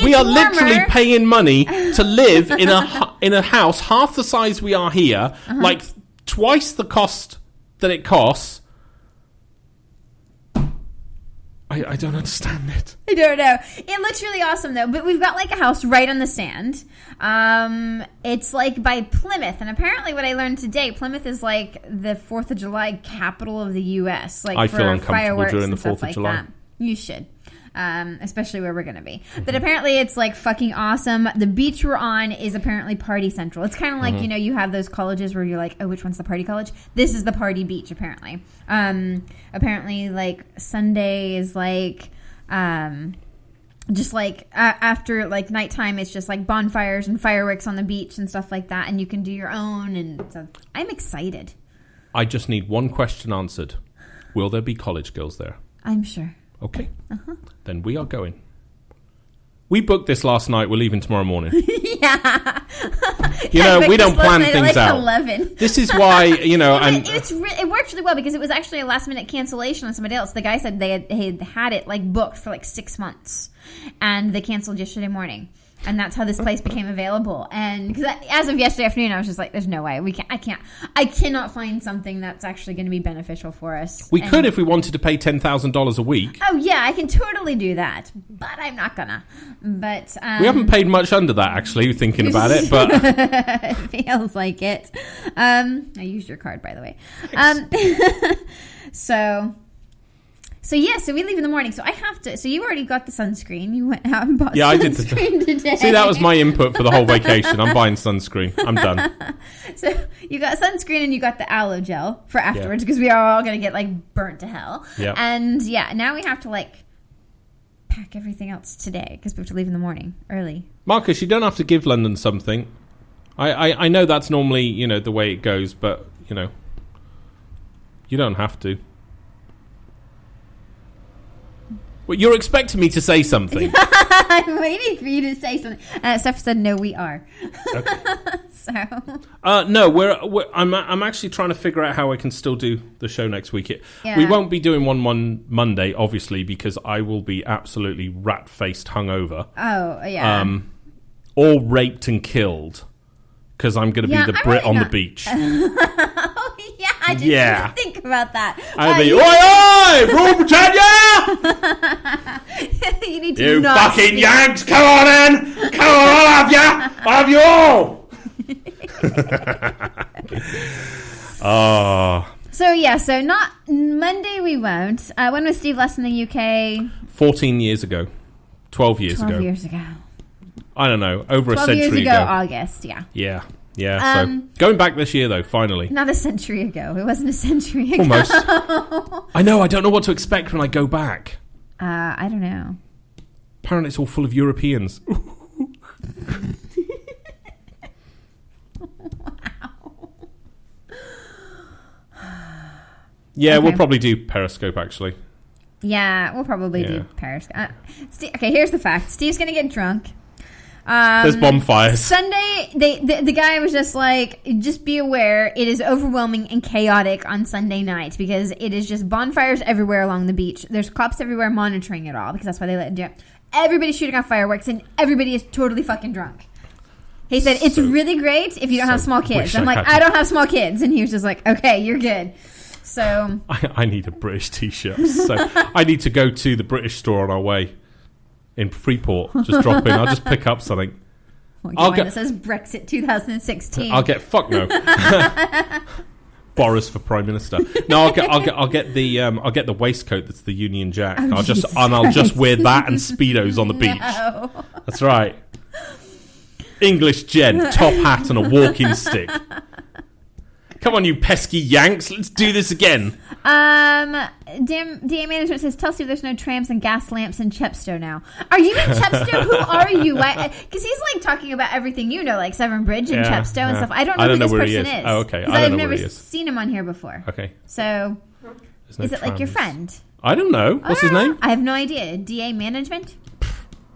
We are literally paying money to live in a house half the size we are here, like twice the cost that it costs. I don't understand it. I don't know. It looks really awesome though. But we've got like a house right on the sand. It's like by Plymouth, and apparently what I learned today, Plymouth is like the 4th of July capital of the U.S. Like I for feel uncomfortable fireworks during the and stuff 4th of like July. that. You should. Especially where we're going to be. But apparently it's like fucking awesome. The beach we're on is apparently party central. It's kind of like, you have those colleges where you're like, oh, which one's the party college? This is the party beach, apparently. Apparently, like, Sunday is like, just like after like nighttime, it's just like bonfires and fireworks on the beach and stuff like that. And you can do your own. And so I'm excited. I just need one question answered. Will there be college girls there? I'm sure. Okay. Then we are going. We booked this last night. We're leaving tomorrow morning. Yeah. We don't plan things out. 11. This is why, and it worked really well because it was actually a last minute cancellation on somebody else. The guy said they had it like booked for like 6 months, and they canceled yesterday morning. And that's how this place became available. And because as of yesterday afternoon, I was just like, "There's no way I cannot find something that's actually going to be beneficial for us." We could if we wanted to pay $10,000 a week. Oh yeah, I can totally do that, but I'm not gonna. But we haven't paid much under that actually. Thinking about it, but it feels like it. I used your card, by the way. So we leave in the morning. So I have to. So you already got the sunscreen. You went out and bought sunscreen today. See, that was my input for the whole vacation. I'm buying sunscreen. I'm done. So you got sunscreen and you got the aloe gel for afterwards because we are all going to get like burnt to hell. Yeah. And now we have to like pack everything else today because we have to leave in the morning early. Marcus, you don't have to give London something. I know that's normally the way it goes, but you don't have to. Well, you're expecting me to say something. I'm waiting for you to say something. Steph said, "No, we are." Okay. No, I'm actually trying to figure out how I can still do the show next week. We won't be doing one Monday, obviously, because I will be absolutely rat-faced hungover. Oh, yeah. Or raped and killed, because I'm going to be the Brit on the beach. Oh, yeah, I didn't even think about that. I'll be, oi, Rule Britannia! You need to You fucking Yanks, come on in! Come on, I'll have you! I'll have you all! Oh. So not Monday we won't. When was Steve last in the UK? 14 years ago. 12 years ago. 12 years ago. I don't know, over a century ago. 12 years ago, August, yeah. Yeah, so going back this year, though, finally. Not a century ago. It wasn't a century ago. Almost. I know, I don't know what to expect when I go back. I don't know. Apparently it's all full of Europeans. Yeah, okay. We'll probably do Periscope, actually. Yeah, we'll probably do Periscope. Okay, here's the fact. Steve's going to get drunk. There's bonfires. Sunday, the guy was just like, just be aware, it is overwhelming and chaotic on Sunday night because it is just bonfires everywhere along the beach. There's cops everywhere monitoring it all because that's why they let it do it. Everybody's shooting off fireworks and everybody is totally fucking drunk. He said, it's really great if you don't have small kids. I'm like, I don't have small kids. And he was just like, okay, you're good. So I need a British T-shirt. So I need to go to the British store on our way in Freeport. Just drop in. I'll just pick up something. I'll get that says Brexit 2016. I'll get fuck no. Boris for Prime Minister. No, I'll get the waistcoat that's the Union Jack. I'll just wear that and Speedos on the beach. No. That's right. English gent, top hat and a walking stick. Come on, you pesky Yanks. Let's do this again. DA Management says, tell Steve there's no trams and gas lamps in Chepstow now. Are you in Chepstow? Who are you? Because he's like talking about everything like Severn Bridge and Chepstow and stuff. I don't know who this person is. Oh, okay. I've never seen him on here before. Okay. So, is it like your friend? I don't know. What's his name? I have no idea. DA Management?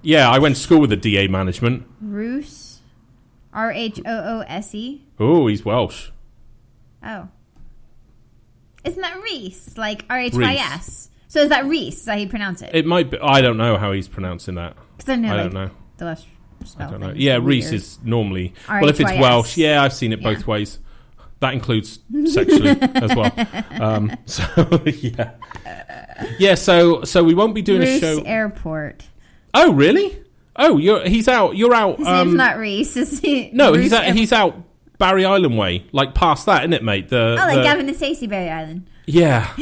Yeah, I went to school with the DA Management. Roose? Rhoose? Oh, he's Welsh. Oh. Isn't that Reese? Like RHYS? So is that Reese? Is that how you pronounce it? It might be. I don't know how he's pronouncing that. Because I don't know. The Welsh spell I don't know. thing. Yeah, Reese is normally... R-H-Y-S. Well, if it's Welsh, yeah, I've seen it both ways. That includes sexually as well. So, yeah. Yeah, so we won't be doing Roose a show... Airport. Oh, really? Oh, he's out. You're out. His name's not Reese, is he? No, he's out Barry Island way, like past that, isn't it, mate? Gavin and Stacey Barry Island. Yeah.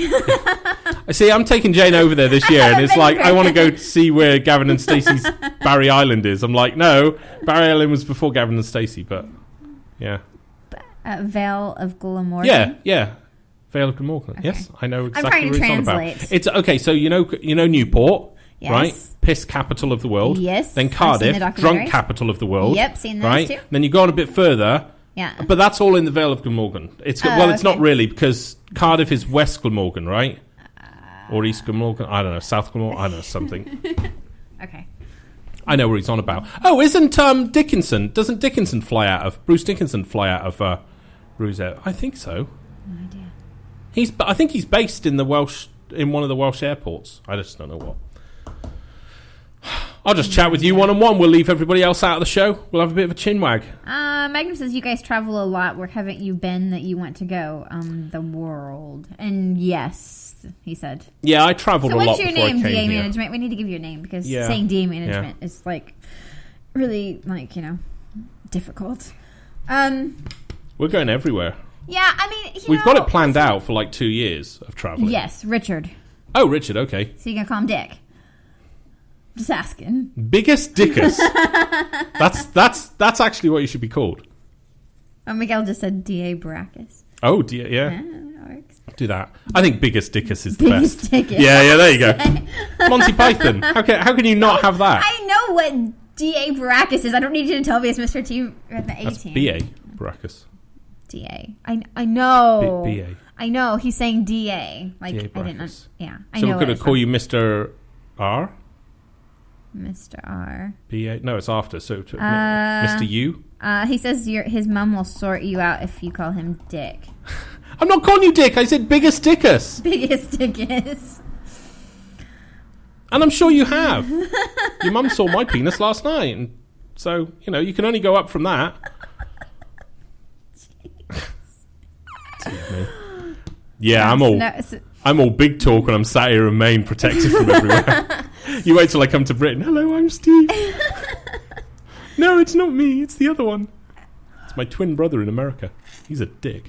See, I'm taking Jane over there this year, and it's like I want to go see where Gavin and Stacey's Barry Island is. I'm like, no, Barry Island was before Gavin and Stacey, but yeah. Vale of Glamorgan. Yeah. Vale of Glamorgan. Okay. Yes, I know exactly I'm what trying it's to on translate. about. It's okay. So you know Newport. Yes. Right? Piss capital of the world. Yes. Then Cardiff, drunk capital of the world. Yep, seen those right? too. Then you go on a bit further. Yeah. But that's all in the Vale of Glamorgan. It's not really, because Cardiff is West Glamorgan, right? Or East Glamorgan. I don't know. South Glamorgan. I don't know, something. Okay. I know what he's on about. Oh, isn't Dickinson? Doesn't Dickinson fly out of... Bruce Dickinson fly out of Bruiser? I think so. No idea. I think he's based in one of the Welsh airports. I just don't know what. I'll just chat with you one-on-one. We'll leave everybody else out of the show. We'll have a bit of a chinwag. Magnum says, you guys travel a lot. Where haven't you been that you want to go? The world. And yes, he said. Yeah, I traveled a lot. So what's your name, DA Management? We need to give you a name, because saying DA Management is like really difficult. We're going everywhere. Yeah, I mean, we've got it planned out for like 2 years of traveling. Yes, Richard. Oh, Richard, okay. So you can call him Dick. Just asking. Biggest Dickus. That's actually what you should be called. Oh, Miguel just said D.A. Baracus. Oh, yeah. Do that. I think Biggest Dickus is the Biggest best. Dickus. Yeah, there you go. Monty Python. How can you not have that? I know what D.A. Baracus is. I don't need you to tell me it's Mr. T at the 18. That's B.A. Baracus. D.A. I know. B.A. I know. He's saying D.A. Like, D.A. I didn't know. Yeah. I so know. we're going to call you Mr. R? Mr. R. B.A. No, it's after. So Mr. U? He says his mum will sort you out if you call him Dick. I'm not calling you Dick. I said Biggest Dickus. Biggest Dickus. And I'm sure you have. Your mum saw my penis last night. And so, you can only go up from that. Yeah, I'm all big talk when I'm sat here in Maine, protected from everywhere. You wait till I come to Britain. Hello, I'm Steve. No, it's not me. It's the other one. It's my twin brother in America. He's a dick.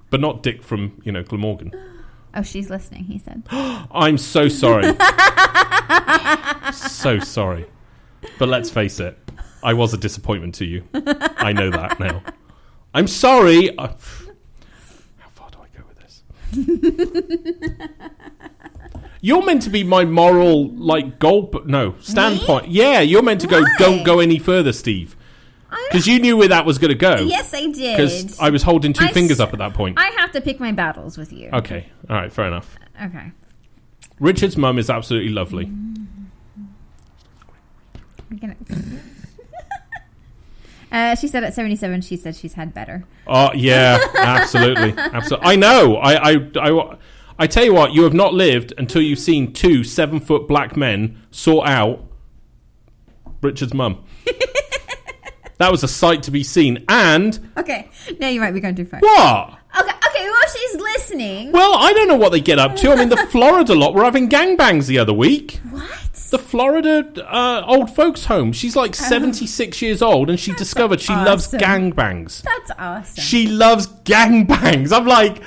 But not Dick from, Glamorgan. Oh, she's listening, he said. I'm so sorry. So sorry. But let's face it. I was a disappointment to you. I know that now. I'm sorry. How far do I go with this? You're meant to be my moral, standpoint. Me? Yeah, you're meant to go, don't go any further, Steve. Because you knew where that was going to go. Yes, I did. Because I was holding two fingers up at that point. I have to pick my battles with you. Okay. All right, fair enough. Okay. Richard's mum is absolutely lovely. She said at 77, she said she's had better. Oh, yeah, absolutely. Absolutely. I know. I tell you what, you have not lived until you've seen 2 7-foot black men sort out Richard's mum. That was a sight to be seen. And... Okay, now you might be going too far. What? Okay, well, she's listening. Well, I don't know what they get up to. I mean, the Florida lot were having gangbangs the other week. What? The Florida old folks home. She's like 76 years old, and she discovered she loves gangbangs. That's awesome. She loves gangbangs. I'm like,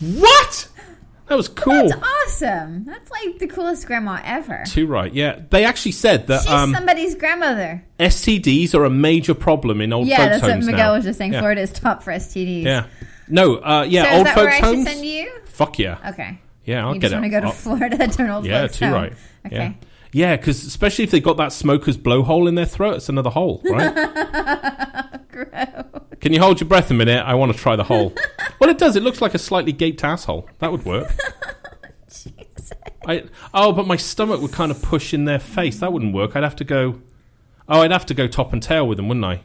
what? That was cool. That's awesome. That's like the coolest grandma ever. Too right, yeah. They actually said that... She's somebody's grandmother. STDs are a major problem in old folks' homes now. Yeah, that's what Miguel was just saying. Florida is top for STDs. Yeah. No, so old is that folks' where homes. I should send you? Fuck yeah. Okay. Yeah, I'll you get it. You just want to go to Florida to an old folks' too home. right. Okay. Yeah, because especially if they got that smoker's blowhole in their throat, it's another hole, right? Gross. Can you hold your breath a minute? I want to try the hole. Well, it does. It looks like a slightly gaped asshole. That would work. Jesus. But my stomach would kind of push in their face. That wouldn't work. I'd have to go top and tail with them, wouldn't I?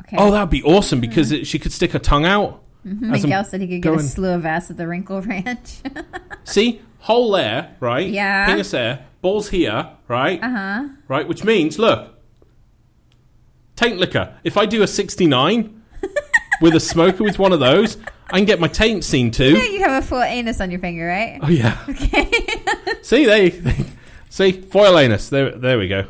Okay. Oh, that'd be awesome because she could stick her tongue out. Miguel said he could get a slew of ass at the Wrinkle Ranch. See? Hole there, right? Yeah. Penis there. Balls here, right? Uh-huh. Right, which means, look. Taint liquor. If I do a 69 with a smoker with one of those, I can get my taint seen too. You know you have a full anus on your finger, right? Oh, yeah. Okay. See, foil anus. There we go.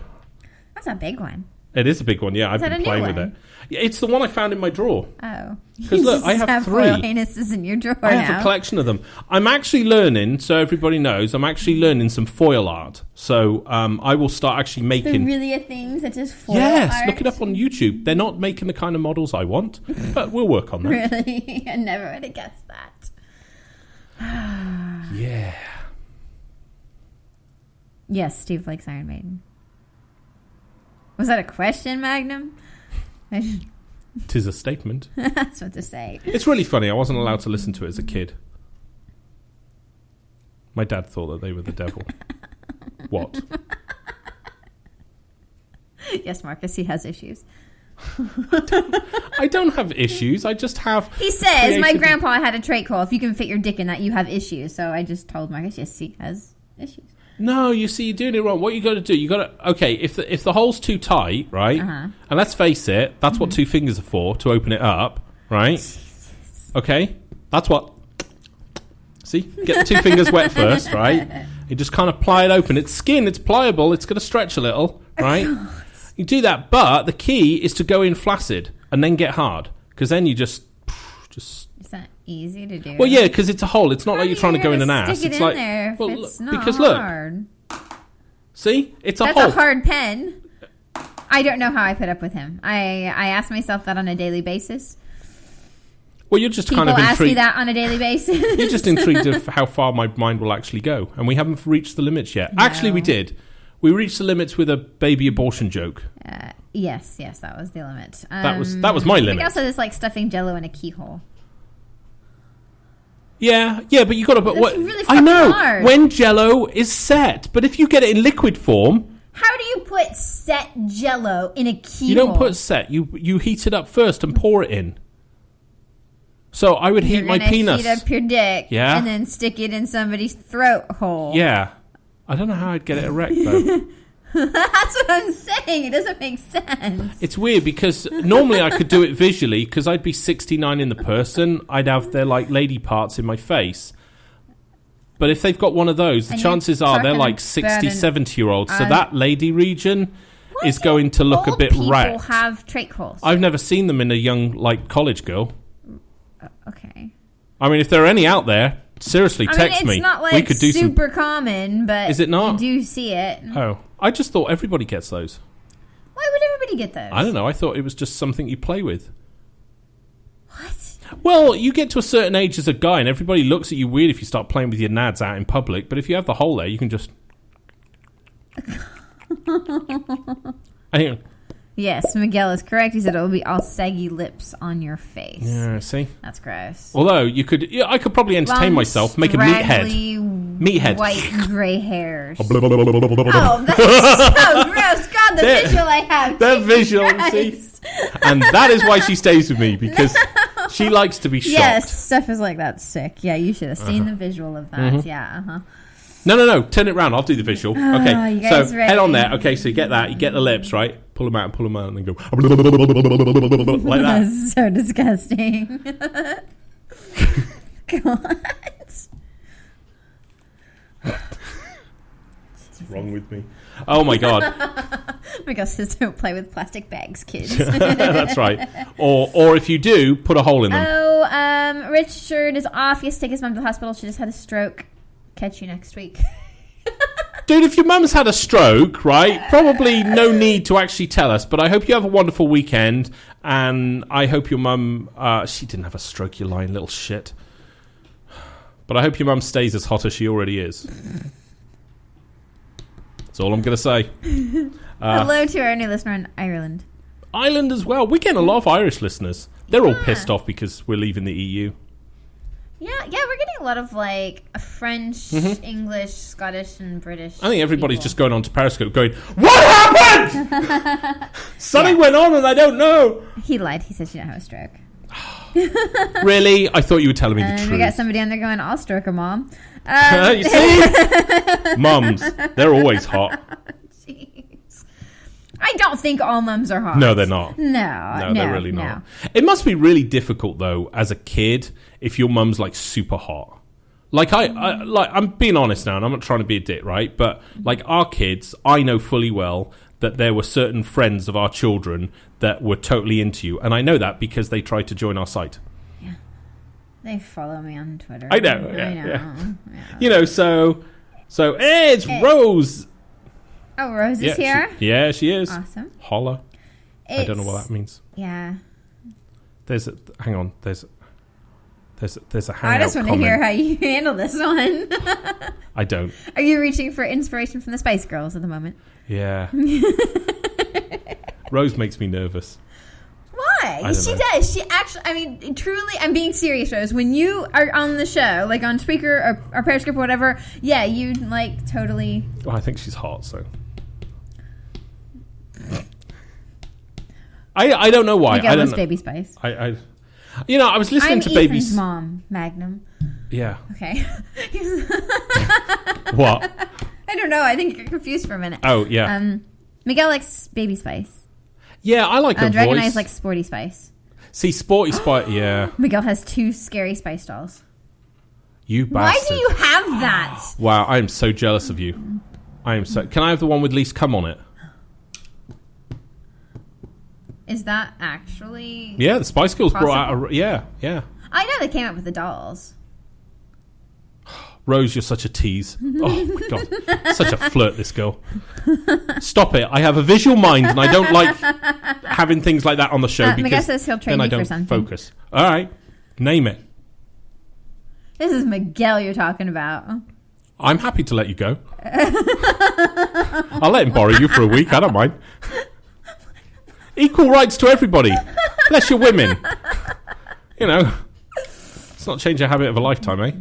That's a big one. It is a big one, yeah. I've been playing with it. Yeah, it's the one I found in my drawer. Oh. Because look, I have 3. Foil anuses in your drawer now. I have a collection of them. I'm actually learning, so everybody knows, I'm actually learning some foil art. So I will start actually making... Is there really a thing such as foil art? Yes, look it up on YouTube. They're not making the kind of models I want, but we'll work on that. Really? I never would have guessed that. Yeah. Yes, Steve likes Iron Maiden. Was that a question, Magnum? Tis a statement. That's what to say. It's really funny. I wasn't allowed to listen to it as a kid. My dad thought that they were the devil. What? Yes, Marcus, he has issues. I don't have issues. I just have... He says, my grandpa had a trait call. If you can fit your dick in that, you have issues. So I just told Marcus, yes, he has issues. No, you see, you're doing it wrong. What you got to do, you got to... Okay, if the hole's too tight, right? And let's face it, that's what 2 fingers are for, to open it up, right? Jesus. Okay? That's what... See? Get the 2 fingers wet first, right? You just kind of ply it open. It's skin, it's pliable, it's going to stretch a little, right? You do that, but the key is to go in flaccid and then get hard. Because then you just... Is that easy to do? Well, yeah, because it's a hole. It's not like you're trying to go in an ass. It's like there if it's not because hard. Look, see, it's a hole. That's a hard pen. I don't know how I put up with him. I ask myself that on a daily basis. Well, you're just People kind of intrigued. People ask me that on a daily basis. You're just intrigued of how far my mind will actually go, and we haven't reached the limits yet. No. Actually, we did. We reached the limits with a baby abortion joke. Yes, that was the limit. That was my limit. I think also this like stuffing Jello in a keyhole. Yeah, but you got to put what really I know hard. When Jello is set, but if you get it in liquid form, how do you put set Jello in a keyhole? You don't put set. You heat it up first and pour it in. So I would heat my penis. Heat up your dick, yeah, and then stick it in somebody's throat hole. Yeah, I don't know how I'd get it erect though. That's what I'm saying. It doesn't make sense. It's weird because normally I could do it visually because I'd be 69 in the person. I'd have their like lady parts in my face. But if they've got one of those, the chances are they're like 60, 70-year-olds. So that lady region is going to look a bit wrecked. People have trach holes. I've never seen them in a young like college girl. Okay. I mean, if there are any out there, seriously, text me. It's not like we could do super common, but is it not? You do see it. Oh, I just thought everybody gets those. Why would everybody get those? I don't know. I thought it was just something you play with. What? Well, you get to a certain age as a guy, and everybody looks at you weird if you start playing with your nads out in public. But if you have the hole there, you can just. I think. Yes, Miguel is correct. He said it will be all saggy lips on your face. Yeah, see? That's gross. Although, I could probably entertain myself, make a meathead. Meathead. White and grey hairs. Oh, that's so gross. God, the visual I have. The visual, see? And that is why she stays with me, because she likes to be shocked. Yes, stuff is like that sick. Yeah, you should have seen the visual of that. Mm-hmm. Yeah, No. Turn it around. I'll do the visual. Okay, so ready? Head on there. Okay, so you get that. You get the lips, right? Pull them out, and then go like that. That's so disgusting. God. What's wrong with me? Oh my God. Miguel says don't play with plastic bags, kids. That's right. Or if you do, put a hole in them. Oh, Richard is off. He has to take his mom to the hospital. She just had a stroke. Catch you next week. Dude, if your mum's had a stroke, right, probably no need to actually tell us, but I hope you have a wonderful weekend, and I hope your mum, she didn't have a stroke, you lying little shit. But I hope your mum stays as hot as she already is. That's all I'm going to say. Hello to our new listener in Ireland. Ireland as well. We're getting a lot of Irish listeners. They're all pissed off because we're leaving the EU. Yeah, we're getting a lot of, like, French, English, Scottish, and British I think everybody's people. just going on to Periscope going, what happened? Something went on and I don't know. He lied. He said she didn't have a stroke. Really? I thought you were telling me the truth. We got somebody on there going, I'll stroke a mom. You see? Mums. They're always hot. Jeez. I don't think all mums are hot. No, they're not. No, they're really not. It must be really difficult, though, as a kid, if your mum's, like, super hot. Like, I'm being honest now, and I'm not trying to be a dick, right? But, like, our kids, I know fully well that there were certain friends of our children that were totally into you. And I know that because they tried to join our site. Yeah. They follow me on Twitter. I know. Yeah. You know, so hey, it's Rose. Oh, Rose is here? She is. Awesome. Holla. I don't know what that means. Yeah. Hang on. There's a hangout I just want to hear how you handle this one. I don't. Are you reaching for inspiration from the Spice Girls at the moment? Yeah. Rose makes me nervous. Why? She does. She actually, I mean, truly, I'm being serious, Rose. When you are on the show, like on Spreaker or Periscope or whatever, yeah, you like totally... Well, I think she's hot, so... I don't know why. Miguel was Baby Spice. I was listening to Baby... Ethan's mom, Magnum. Yeah. Okay. What? I don't know. I think you're confused for a minute. Oh, yeah. Miguel likes Baby Spice. Yeah, I like her Dragon voice. Eyes likes Sporty Spice. See, Sporty Spice, yeah. Miguel has 2 scary Spice dolls. You bastard. Why do you have that? Wow, I am so jealous of you. Can I have the one with least cum on it? Is that actually... Yeah, the Spice Girls possible? brought out... Yeah. I know they came up with the dolls. Rose, you're such a tease. Oh, my God. Such a flirt, this girl. Stop it. I have a visual mind, and I don't like having things like that on the show because Miguel says he'll train then I you for don't something. focus. All right. Name it. This is Miguel you're talking about. I'm happy to let you go. I'll let him borrow you for a week. I don't mind. Equal rights to everybody. Bless your women. You know, it's not change a habit of a lifetime, eh?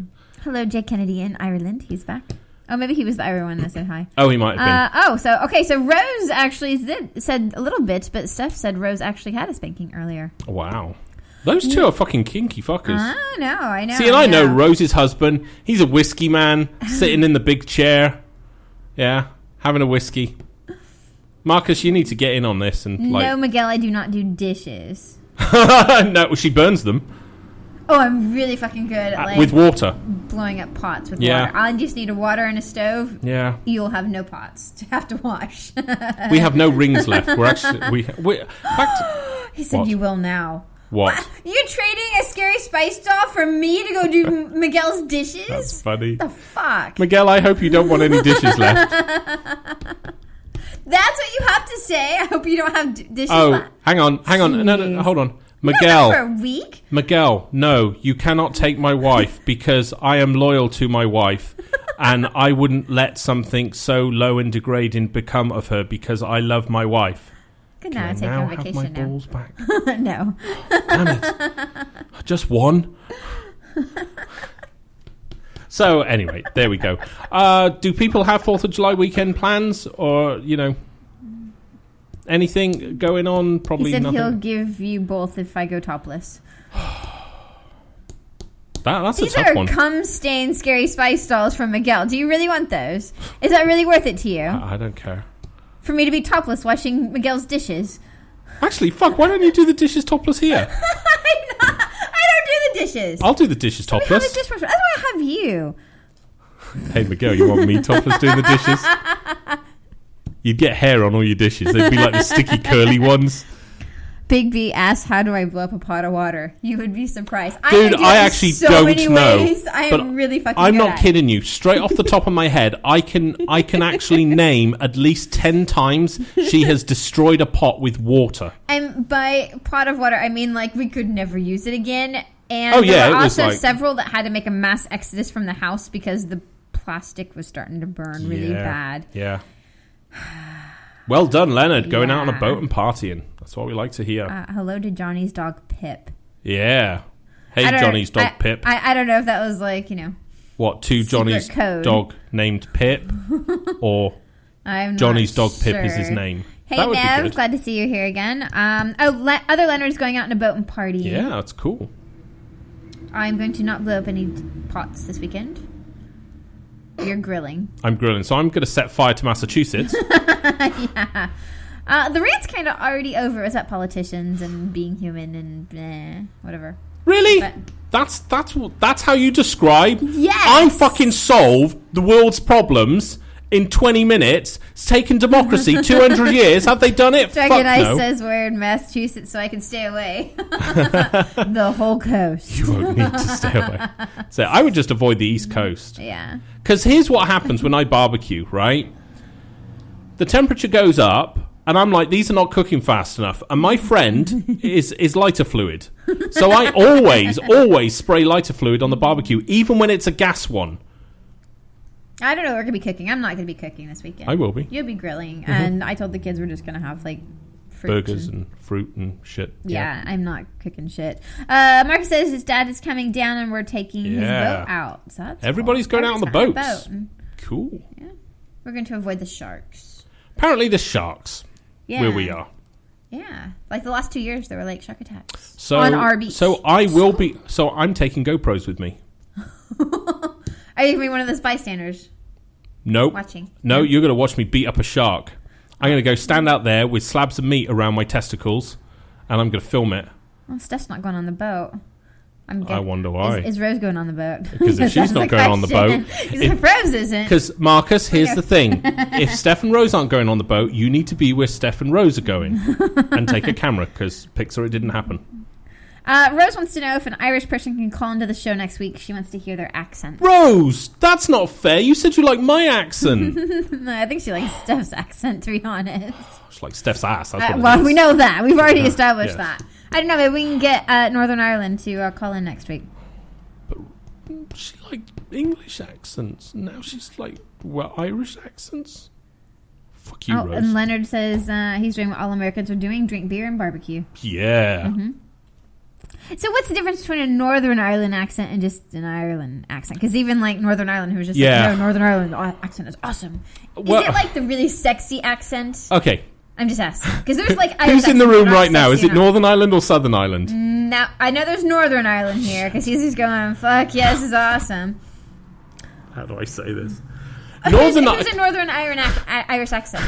Hello, Jake Kennedy in Ireland. He's back. Oh, maybe he was the Irish one that said hi. Oh, he might have been. So Rose actually said a little bit, but Steph said Rose actually had a spanking earlier. Wow. Those two are fucking kinky fuckers. I know. See, and I know Rose's husband. He's a whiskey man, sitting in the big chair. Yeah, having a whiskey. Marcus, you need to get in on this. No, Miguel, I do not do dishes. No, she burns them. Oh, I'm really fucking good at with water. Blowing up pots with water. I just need a water and a stove. Yeah. You'll have no pots to have to wash. We have no rings left. We're actually He said what? You will now. What? You're trading a scary Spice doll for me to go do Miguel's dishes? That's funny. The fuck? Miguel, I hope you don't want any dishes left. That's what you have to say? I hope you don't have dishes left. Oh, hang on. No, hold on. Miguel. For a week? Miguel, no, you cannot take my wife because I am loyal to my wife and I wouldn't let something so low and degrading become of her because I love my wife. Good now, take a vacation have my balls back? No. Damn it. Just one? So, anyway, there we go. Do people have 4th of July weekend plans or, anything going on? Probably nothing. He said he'll give you both if I go topless. That's a tough one. These are cum-stained scary Spice dolls from Miguel. Do you really want those? Is that really worth it to you? I don't care. For me to be topless washing Miguel's dishes? Actually, fuck, why don't you do the dishes topless here? I don't do the dishes. I'll do the dishes topless. Have a dishwasher. That's why I have you. Hey, Miguel, you want me topless doing the dishes? You'd get hair on all your dishes. They'd be like the sticky, curly ones. Big B asks, how do I blow up a pot of water? You would be surprised. Dude, I actually don't know. I'm really fucking I'm good not at kidding you. Straight off the top of my head, I can actually name at least 10 times she has destroyed a pot with water. And by pot of water, I mean like we could never use it again. And there were also several that had to make a mass exodus from the house because the plastic was starting to burn really bad. Yeah. Well done, Leonard. Going out on a boat and partying. That's what we like to hear. Hello to Johnny's dog, Pip. Yeah. Hey, Johnny's dog, Pip. I don't know if that was like, What, to Johnny's dog named Pip? Or Johnny's dog Pip is his name? Hey, Nev. Glad to see you here again. Other Leonard's going out on a boat and partying. Yeah, that's cool. I'm going to not blow up any pots this weekend. You're grilling. I'm grilling. So I'm going to set fire to Massachusetts. Yeah. The rant's kind of already over. It's at politicians and being human and whatever. Really? But that's how you describe? Yes. I fucking solved the world's problems in 20 minutes. It's taken democracy 200 years. Have they done it? Dragon Ice says we're in Massachusetts so I can stay away. The whole coast. You won't need to stay away. So I would just avoid the East Coast. Yeah. Because here's what happens when I barbecue, right? The temperature goes up, and I'm like, these are not cooking fast enough. And my friend is lighter fluid. So I always spray lighter fluid on the barbecue, even when it's a gas one. I don't know. We're going to be cooking. I'm not going to be cooking this weekend. I will be. You'll be grilling. Mm-hmm. And I told the kids we're just going to have, like, fruit. Burgers and fruit and shit. Yeah, I'm not cooking shit. Marcus says his dad is coming down and we're taking his boat out. So that's Everybody's cool. going out on the boats. Cool. Yeah. We're going to avoid the sharks. Apparently the sharks. Yeah. Where we are. Yeah. Like the last 2 years, there were, like, shark attacks. On our beach. So I will be... So I'm taking GoPros with me. Are you going to be one of those bystanders? Nope. Watching. No, you're going to watch me beat up a shark. I'm going to go stand out there with slabs of meat around my testicles, and I'm going to film it. Well, Steph's not going on the boat. I wonder why. Is Rose going on the boat? Because if she's not going on the boat... If Rose isn't... Because, Marcus, here's the thing. If Steph and Rose aren't going on the boat, you need to be where Steph and Rose are going. And take a camera, because Pixar, it didn't happen. Rose wants to know if an Irish person can call into the show next week. She wants to hear their accent. Rose, that's not fair. You said you like my accent. No, I think she likes Steph's accent, to be honest. She likes Steph's ass. That's what well, we know that. We've already established that. I don't know. Maybe we can get Northern Ireland to call in next week. But she liked English accents. Now she's like, Irish accents? Fuck you, Rose. And Leonard says he's doing what all Americans are doing, drink beer and barbecue. Yeah. Mm-hmm. So what's the difference between a Northern Ireland accent and just an Ireland accent? Because even like Northern Ireland, who was just like, no, Northern Ireland accent is awesome. Well, is it like the really sexy accent? Okay. I'm just asking. Because there's like Irish who's in the room right now? Is it Northern Ireland or Southern Ireland? Now, I know there's Northern Ireland here because he's just going, fuck, yeah, this is awesome. How do I say this? Who's a Northern Irish accent?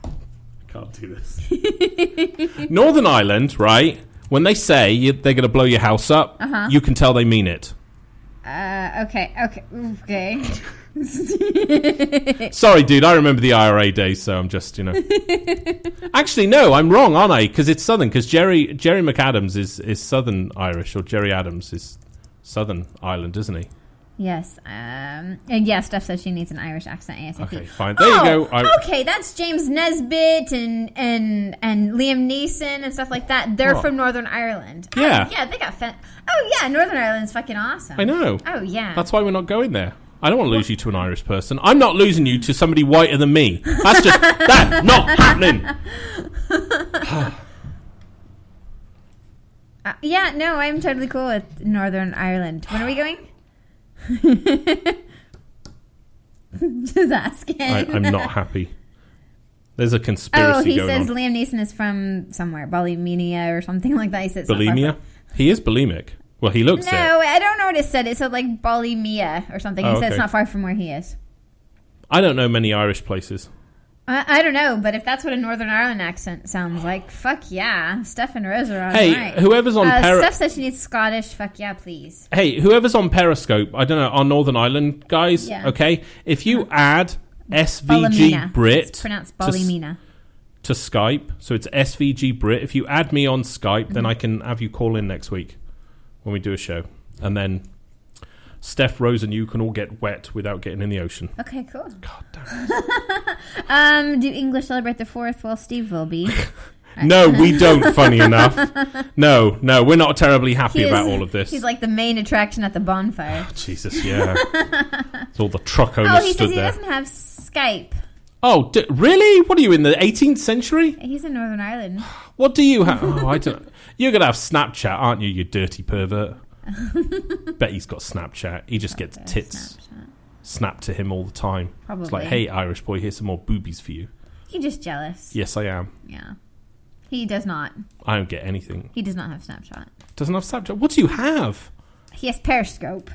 I can't do this. Northern Ireland, right? When they say they're going to blow your house up, you can tell they mean it. Okay. Sorry, dude. I remember the IRA days, so I'm just, Actually, no, I'm wrong, aren't I? Because it's Southern. Because Jerry McAdams is Southern Irish, or Jerry Adams is Southern Ireland, isn't he? Yes. And yeah, Steph says she needs an Irish accent ASAP. Okay, fine. There you go. Okay, that's James Nesbitt and Liam Neeson and stuff like that. They're from Northern Ireland. Yeah. Oh, yeah, they got Oh, yeah, Northern Ireland's fucking awesome. I know. Oh, yeah. That's why we're not going there. I don't want to lose you to an Irish person. I'm not losing you to somebody whiter than me. That's just... that's not happening. Yeah, no, I'm totally cool with Northern Ireland. When are we going? Just asking. I'm not happy. There's a conspiracy going on. He says Liam Neeson is from somewhere, bulimia or something like that. He says bulimia? He is bulimic. Well, he looks it. No, I don't know what it said. It said like bulimia or something. He said it's not far from where he is. I don't know many Irish places. I don't know, but if that's what a Northern Ireland accent sounds like, fuck yeah. Steph and Rose are on right. Whoever's on Steph says she needs Scottish. Fuck yeah, please. Hey, whoever's on Periscope, I don't know, our Northern Ireland guys, okay? If you add SVG Brit... It's pronounced Ballymena. To Skype, so it's SVG Brit. If you add me on Skype, then I can have you call in next week when we do a show. And then... Steph, Rose, and you can all get wet without getting in the ocean. Okay, cool. God damn it. Do English celebrate the 4th? Well, Steve will be. No, we don't, funny enough. No, we're not terribly happy about all of this. He's like the main attraction at the bonfire. Oh, Jesus, yeah. It's all the truck owners he stood says he there. doesn't have Skype. Oh, really? What are you, in the 18th century? He's in Northern Ireland. What do you have? Oh, I don't. You're going to have Snapchat, aren't you, you dirty pervert? Bet he's got Snapchat. He just gets tits snapped to him all the time. Probably. It's like, hey, Irish boy, here's some more boobies for you. You're just jealous. Yes, I am. Yeah. He does not. I don't get anything. He does not have Snapchat. Doesn't have Snapchat? What do you have? He has Periscope.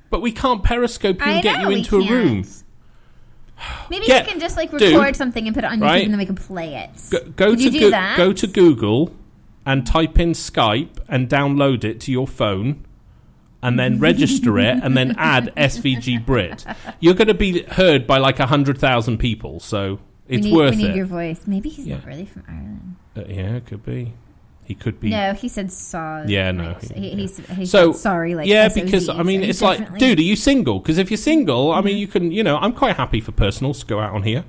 But we can't Periscope you and get you into a room. Maybe you can just record something and put it on YouTube and then we can play it. Go to Google and type in Skype and download it to your phone. And then register it, and then add SVG Brit. You're going to be heard by 100,000 people, so it's worth it. We need your voice. Maybe he's not really from Ireland. Yeah, it could be. He could be. No, he said saw. Yeah, no. He said sorry. Because I mean, it's like, dude, are you single? Because if you're single, I mean, you can. I'm quite happy for personals to go out on here.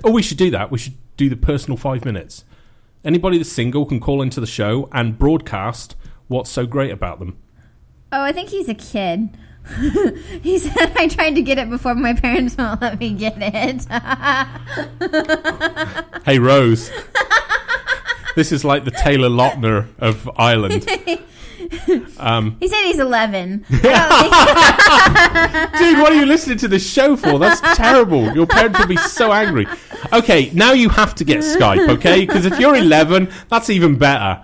Oh, we should do that. We should do the personal 5 minutes. Anybody that's single can call into the show and broadcast what's so great about them. Oh, I think he's a kid. He said, I tried to get it before my parents won't let me get it. Hey, Rose. This is like the Taylor Lautner of Ireland. He said he's 11. Dude, what are you listening to this show for? That's terrible. Your parents will be so angry. Okay, now you have to get Skype, okay? Because if you're 11, that's even better.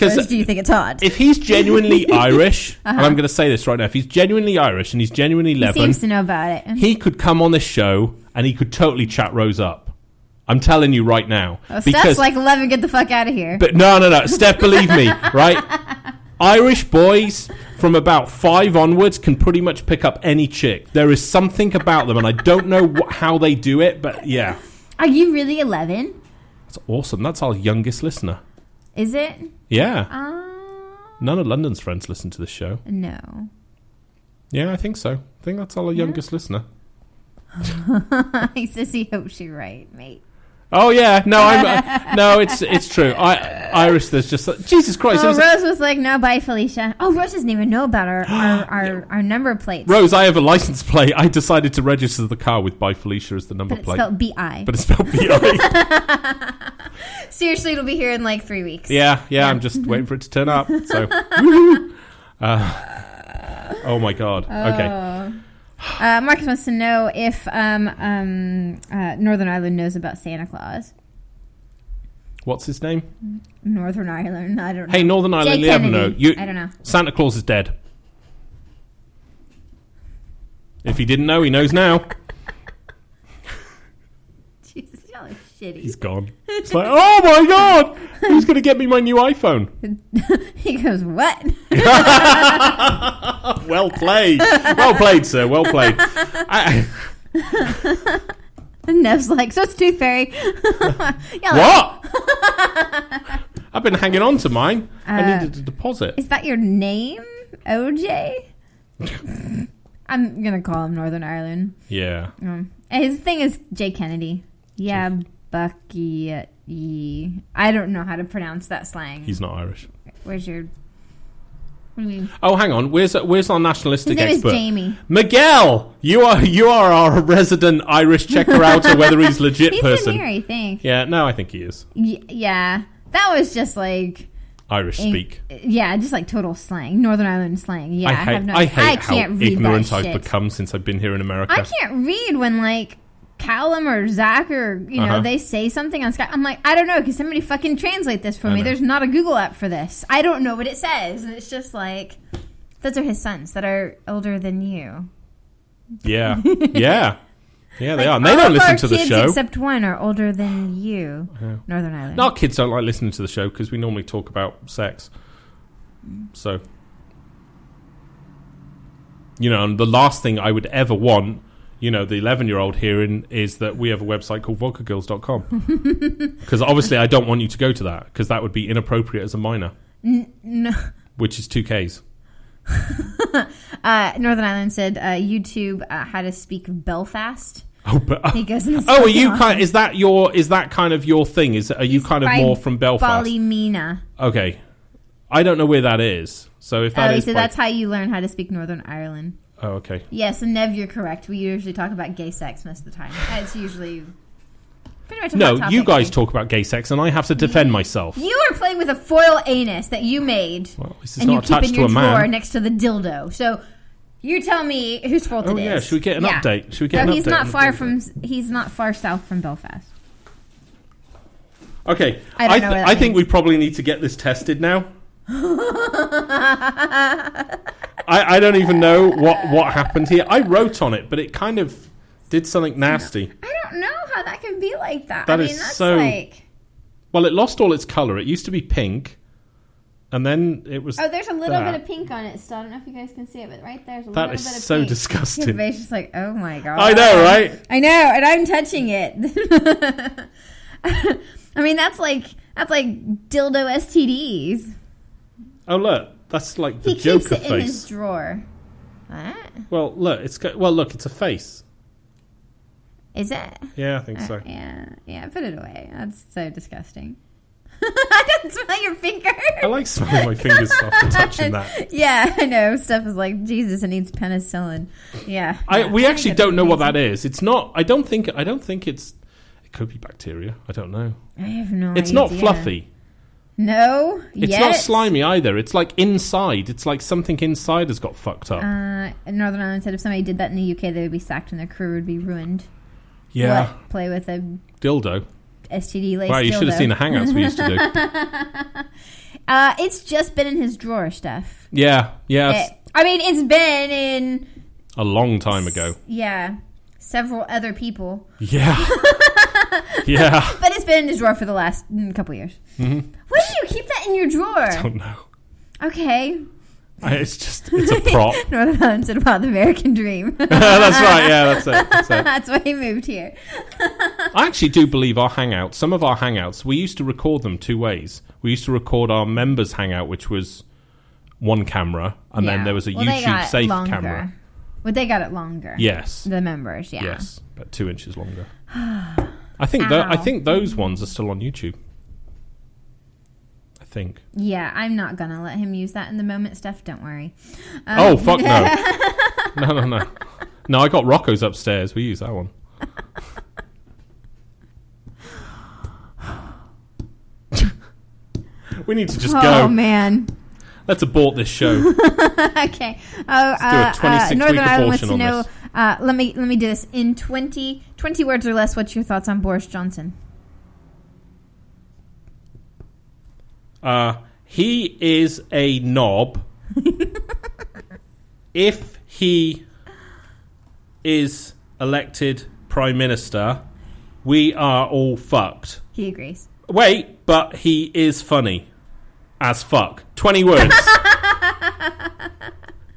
Rose, do you think it's hot? If he's genuinely Irish, and I'm going to say this right now, if he's genuinely Irish and he's genuinely 11, he seems to know about it. He could come on this show and he could totally chat Rose up. I'm telling you right now. Oh, Steph's like 11, get the fuck out of here. But no, Steph, believe me, right? Irish boys from about 5 onwards can pretty much pick up any chick. There is something about them, and I don't know how they do it, but yeah. Are you really 11? That's awesome. That's our youngest listener. Is it? Yeah. None of London's friends listen to the show. No. Yeah, I think so. I think that's our youngest listener. He says he hopes you're right, mate. Oh yeah, no, it's true. Iris, there's just Jesus Christ. Rose was like, "No, bye, Felicia." Oh, Rose doesn't even know about our number plates. Rose, I have a license plate. I decided to register the car with "Bye, Felicia" as the number plate. Spelled B-I. But it's spelled B-I. Seriously, it'll be here in 3 weeks. Yeah. I'm just waiting for it to turn up. So, oh my God. Okay. Marcus wants to know if Northern Ireland knows about Santa Claus. What's his name? Northern Ireland. I don't know. Hey, Northern Ireland, you never know. I don't know. Santa Claus is dead. If he didn't know, he knows now. Jesus, y'all are shitty. He's gone. It's like, oh my God! Who's going to get me my new iPhone? He goes, what? Well played. Well played, sir. Well played. Nev's like, so it's Tooth Fairy. What? I've been hanging on to mine. I needed a deposit. Is that your name, OJ? I'm going to call him Northern Ireland. Yeah. His thing is J. Kennedy. Yeah, Bucky. I don't know how to pronounce that slang. He's not Irish. Where's your... What do you mean? Oh, hang on. Where's our nationalistic expert? His name is Jamie. Miguel! You are our resident Irish checker out of whether he's legit person. He's in here, I think. Yeah, no, I think he is. Yeah. That was just like... Irish speak. Yeah, just like total slang. Northern Ireland slang. Yeah, I hate how ignorant I've become since I've been here in America. I can't read when Callum or Zach or, they say something on Skype. I'm like, I don't know. Can somebody fucking translate this for me? There's not a Google app for this. I don't know what it says. And it's just like, those are his sons that are older than you. Yeah. Yeah. Yeah, they are. And they don't listen to the show. Except one are older than you, Northern Ireland. Our kids don't like listening to the show because we normally talk about sex. So, and the last thing I would ever want, the 11-year-old hearing is that we have a website called vodkagirls.com. Because obviously I don't want you to go to that because that would be inappropriate as a minor. No. Which is 2Ks. Northern Ireland said YouTube how to speak Belfast. Oh, but he goes in are you kind? Is that kind of your thing? Are you kind of more from Belfast? Ballymena. Okay, I don't know where that is. So if that is, so that's how you learn how to speak Northern Ireland. Oh, okay. Yes, and Nev, you're correct. We usually talk about gay sex most of the time. It's usually pretty much a hot topic. You guys talk about gay sex, and I have to defend myself. You are playing with a foil anus that you made, and you keep in your drawer next to the dildo. So. You tell me whose fault it is. Oh yeah, should we get an update? He's not far south from Belfast. Okay, I think we probably need to get this tested now. I don't even know what happened here. I wrote on it, but it kind of did something nasty. I don't know how that can be like that. That's well, it lost all its colour. It used to be pink. And then it was. Oh, there's a little bit of pink on it still. I don't know if you guys can see it, but right there's a little bit of pink. That is so disgusting. Your face is like, oh my god. I know, right? I know, and I'm touching it. I mean, that's like dildo STDs. Oh look, that's like the Joker face. He keeps it in his drawer. What? Well, look, it's a face. Is it? Yeah, I think so. Yeah. Put it away. That's so disgusting. I don't smell your fingers. I like smelling my fingers after touching that. Yeah, I know. Stuff is like, Jesus, it needs penicillin. Yeah. We actually don't know what that is. It's not. I don't think it's. It could be bacteria. I don't know. I have no idea. It's not fluffy. No. It's not slimy either. It's like inside. It's like something inside has got fucked up. Northern Ireland said if somebody did that in the UK, they would be sacked and their career would be ruined. Yeah. What? Play with a dildo. STD lace. Wow, you should have seen the hangouts we used to do. It's just been in his drawer, Steph. Yeah. It's been in a long time ago. Yeah, several other people. Yeah, yeah. But it's been in his drawer for the last couple years. Mm-hmm. Why do you keep that in your drawer? I don't know. Okay. It's a prop. Northern Ireland said about the American dream. That's right, yeah, that's it. That's why he moved here. I actually do believe some of our hangouts, we used to record them two ways. We used to record our members' hangout, which was one camera, and then there was a YouTube safe camera. Well, they got it longer. Yes. The members, yeah. Yes, about 2 inches longer. I think those ones are still on YouTube. Think. Yeah, I'm not gonna let him use that in the moment, Steph. Don't worry. Oh fuck no! No. No, I got Rocco's upstairs. We use that one. We need to just go. Oh man. Let's abort this show. Okay. Let's do a 26-week Northern Ireland wants abortion to know. on this. Let me do this in 20 words or less. What's your thoughts on Boris Johnson? He is a knob. If he is elected Prime Minister, we are all fucked. He agrees. Wait, but he is funny as fuck. 20 words.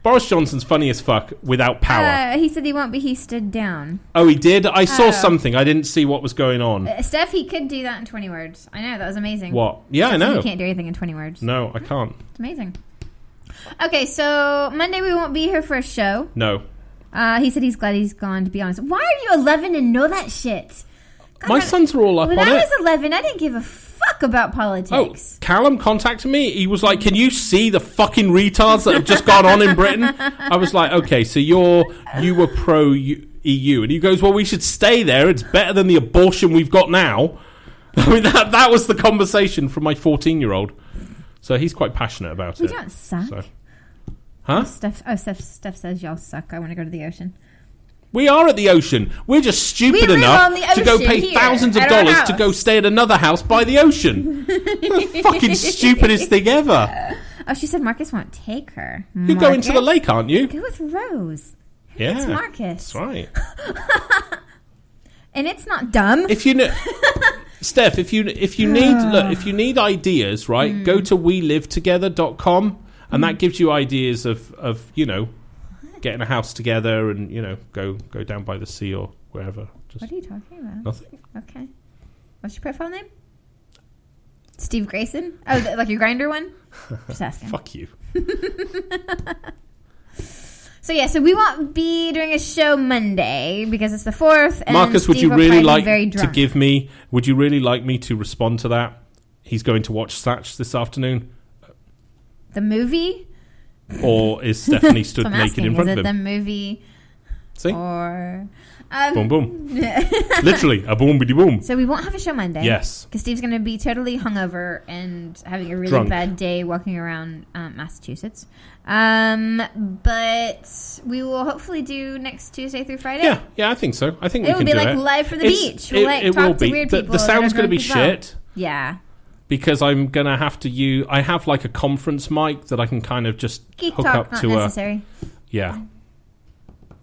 Boris Johnson's funny as fuck without power. He said he won't be. He stood down. Oh, he did? I saw something. I didn't see what was going on. Steph, he could do that in 20 words. I know. That was amazing. What? Yeah, I know. He can't do anything in 20 words. No, I can't. It's amazing. Okay, so Monday we won't be here for a show. No. He said he's glad he's gone, to be honest. Why are you 11 and know that shit? God, my sons are all up on it. When I was 11, I didn't give a fuck about politics. Oh, Callum contacted me. He was like, can you see the fucking retards that have just gone on in Britain? I was like, okay, so you were pro-EU. And he goes, well, we should stay there. It's better than the abortion we've got now. I mean, that was the conversation from my 14-year-old. So he's quite passionate about it. We don't suck. So. Huh? Steph says y'all suck. I want to go to the ocean. We are at the ocean. We're just stupid enough to go pay thousands of dollars to go stay at another house by the ocean. The fucking stupidest thing ever. Oh, she said Marcus won't take her. You go into the lake, aren't you? Go with Rose. Yeah. It's Marcus. That's right. And it's not dumb. If you know, Steph, if you need ideas, right, go to welivetogether.com and that gives you ideas of getting a house together and go down by the sea or wherever. What are you talking about? Nothing. Okay. What's your profile name? Steve Grayson? Oh, like your Grindr one? Just asking. Fuck you. So we won't be doing a show Monday because it's the 4th. And Marcus, Steve would you really like would you really like me to respond to that? He's going to watch Snatch this afternoon. The movie? Or is Stephanie stood naked in front of him? Is it the movie? See? Or... boom, boom. Literally, a boom-biddy boom. So we won't have a show Monday. Yes. Because Steve's going to be totally hungover and having a really bad day walking around Massachusetts. But we will hopefully do next Tuesday through Friday. Yeah, I think so. I think we can do it. It'll be like live from the beach. We'll talk to weird people. The sound's going to be shit. Yeah. Because I'm going to have to use... I have like a conference mic that I can kind of just hook up to necessary. Yeah.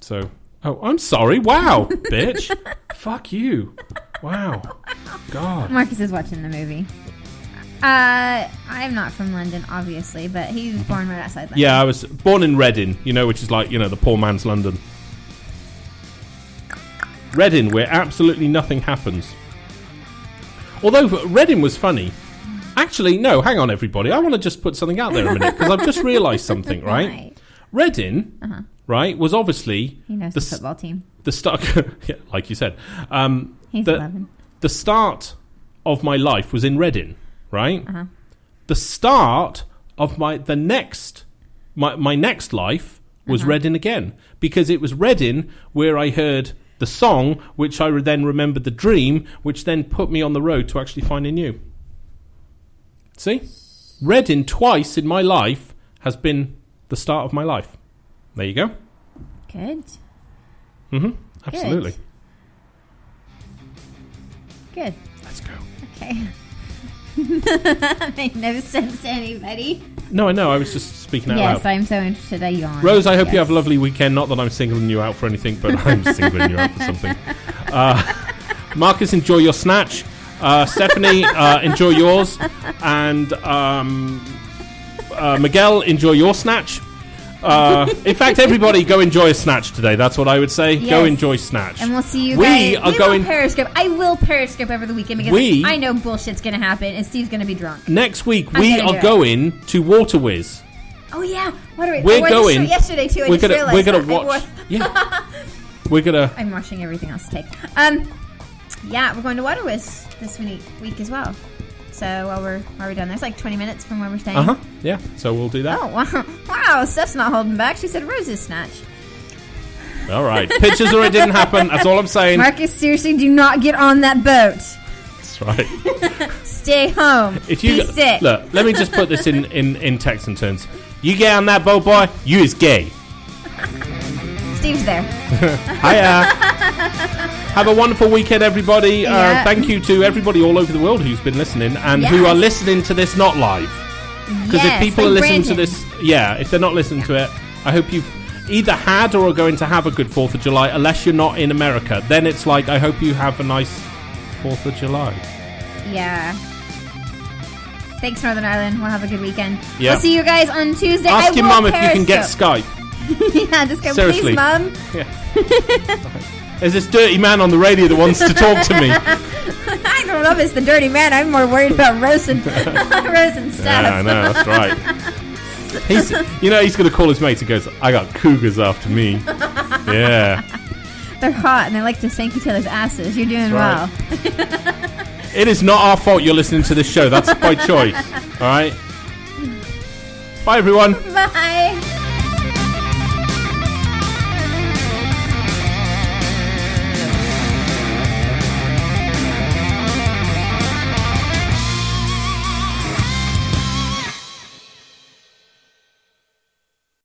So... Oh, I'm sorry. Wow, bitch. Fuck you. Wow. God. Marcus is watching the movie. I'm not from London, obviously, but he was born right outside London. Yeah, I was born in Reading, which is like, the poor man's London. Reading, where absolutely nothing happens. Although Reading was funny. Actually, no, hang on, everybody. I want to just put something out there a minute, because I've just realised something, right? Reading... Uh-huh. Right, was obviously... He knows the football team. The start... yeah, like you said. He's 11. The start of my life was in Reading, right? Uh-huh. The start of my next life was Reading again. Because it was Reading where I heard the song, which I then remembered the dream, which then put me on the road to actually finding you. See? Reading twice in my life has been the start of my life. There you go. Good. Mm-hmm. Absolutely. Good. Let's go. Okay. That made no sense to anybody. No, I know. I was just speaking out loud. Yes, I'm so interested. I yawn. Rose, I hope you have a lovely weekend. Not that I'm singling you out for anything, but I'm singling you out for something. Marcus, enjoy your snatch. Stephanie, enjoy yours. And Miguel, enjoy your snatch. In fact, everybody go enjoy a snatch today. That's what I would say. Yes. Go enjoy snatch. And we'll see you guys. We will Periscope. I will Periscope over the weekend because I know bullshit's going to happen and Steve's going to be drunk. Next week, we are going to Water Whiz. Oh, yeah. We're going. Yesterday, too. We're going to watch. Yeah. We're going to. I'm washing everything else to take. Yeah, we're going to Water Whiz this week as well. So while we're down there, it's like 20 minutes from where we're staying. Yeah. So we'll do that. Oh wow! Steph's not holding back. She said Rose's snatch. All right, pictures or it didn't happen. That's all I'm saying. Marcus, seriously, do not get on that boat. That's right. Stay home. Be sick. Look, let me just put this in Texan terms. You get on that boat, boy. You is gay. Steve's there. Hiya. Have a wonderful weekend, everybody. Yeah. Thank you to everybody all over the world who's been listening and who are listening to this not live. Because if people are listening to this, if they're not listening to it, I hope you've either had or are going to have a good 4th of July, unless you're not in America. Then it's like, I hope you have a nice 4th of July. Yeah. Thanks, Northern Ireland. We'll have a good weekend. Yeah. We'll see you guys on Tuesday. Ask your mum if you can get Skype. Yeah, just go, seriously. Please, Mum. Yeah. There's this dirty man on the radio that wants to talk to me. I don't know if it's the dirty man. I'm more worried about Rose and Steph. Yeah, I know, that's right. He's going to call his mates and goes, I got cougars after me. Yeah. They're hot and they like to spank each other's asses. You're doing well. It is not our fault you're listening to this show. That's by choice. All right? Bye, everyone. Bye.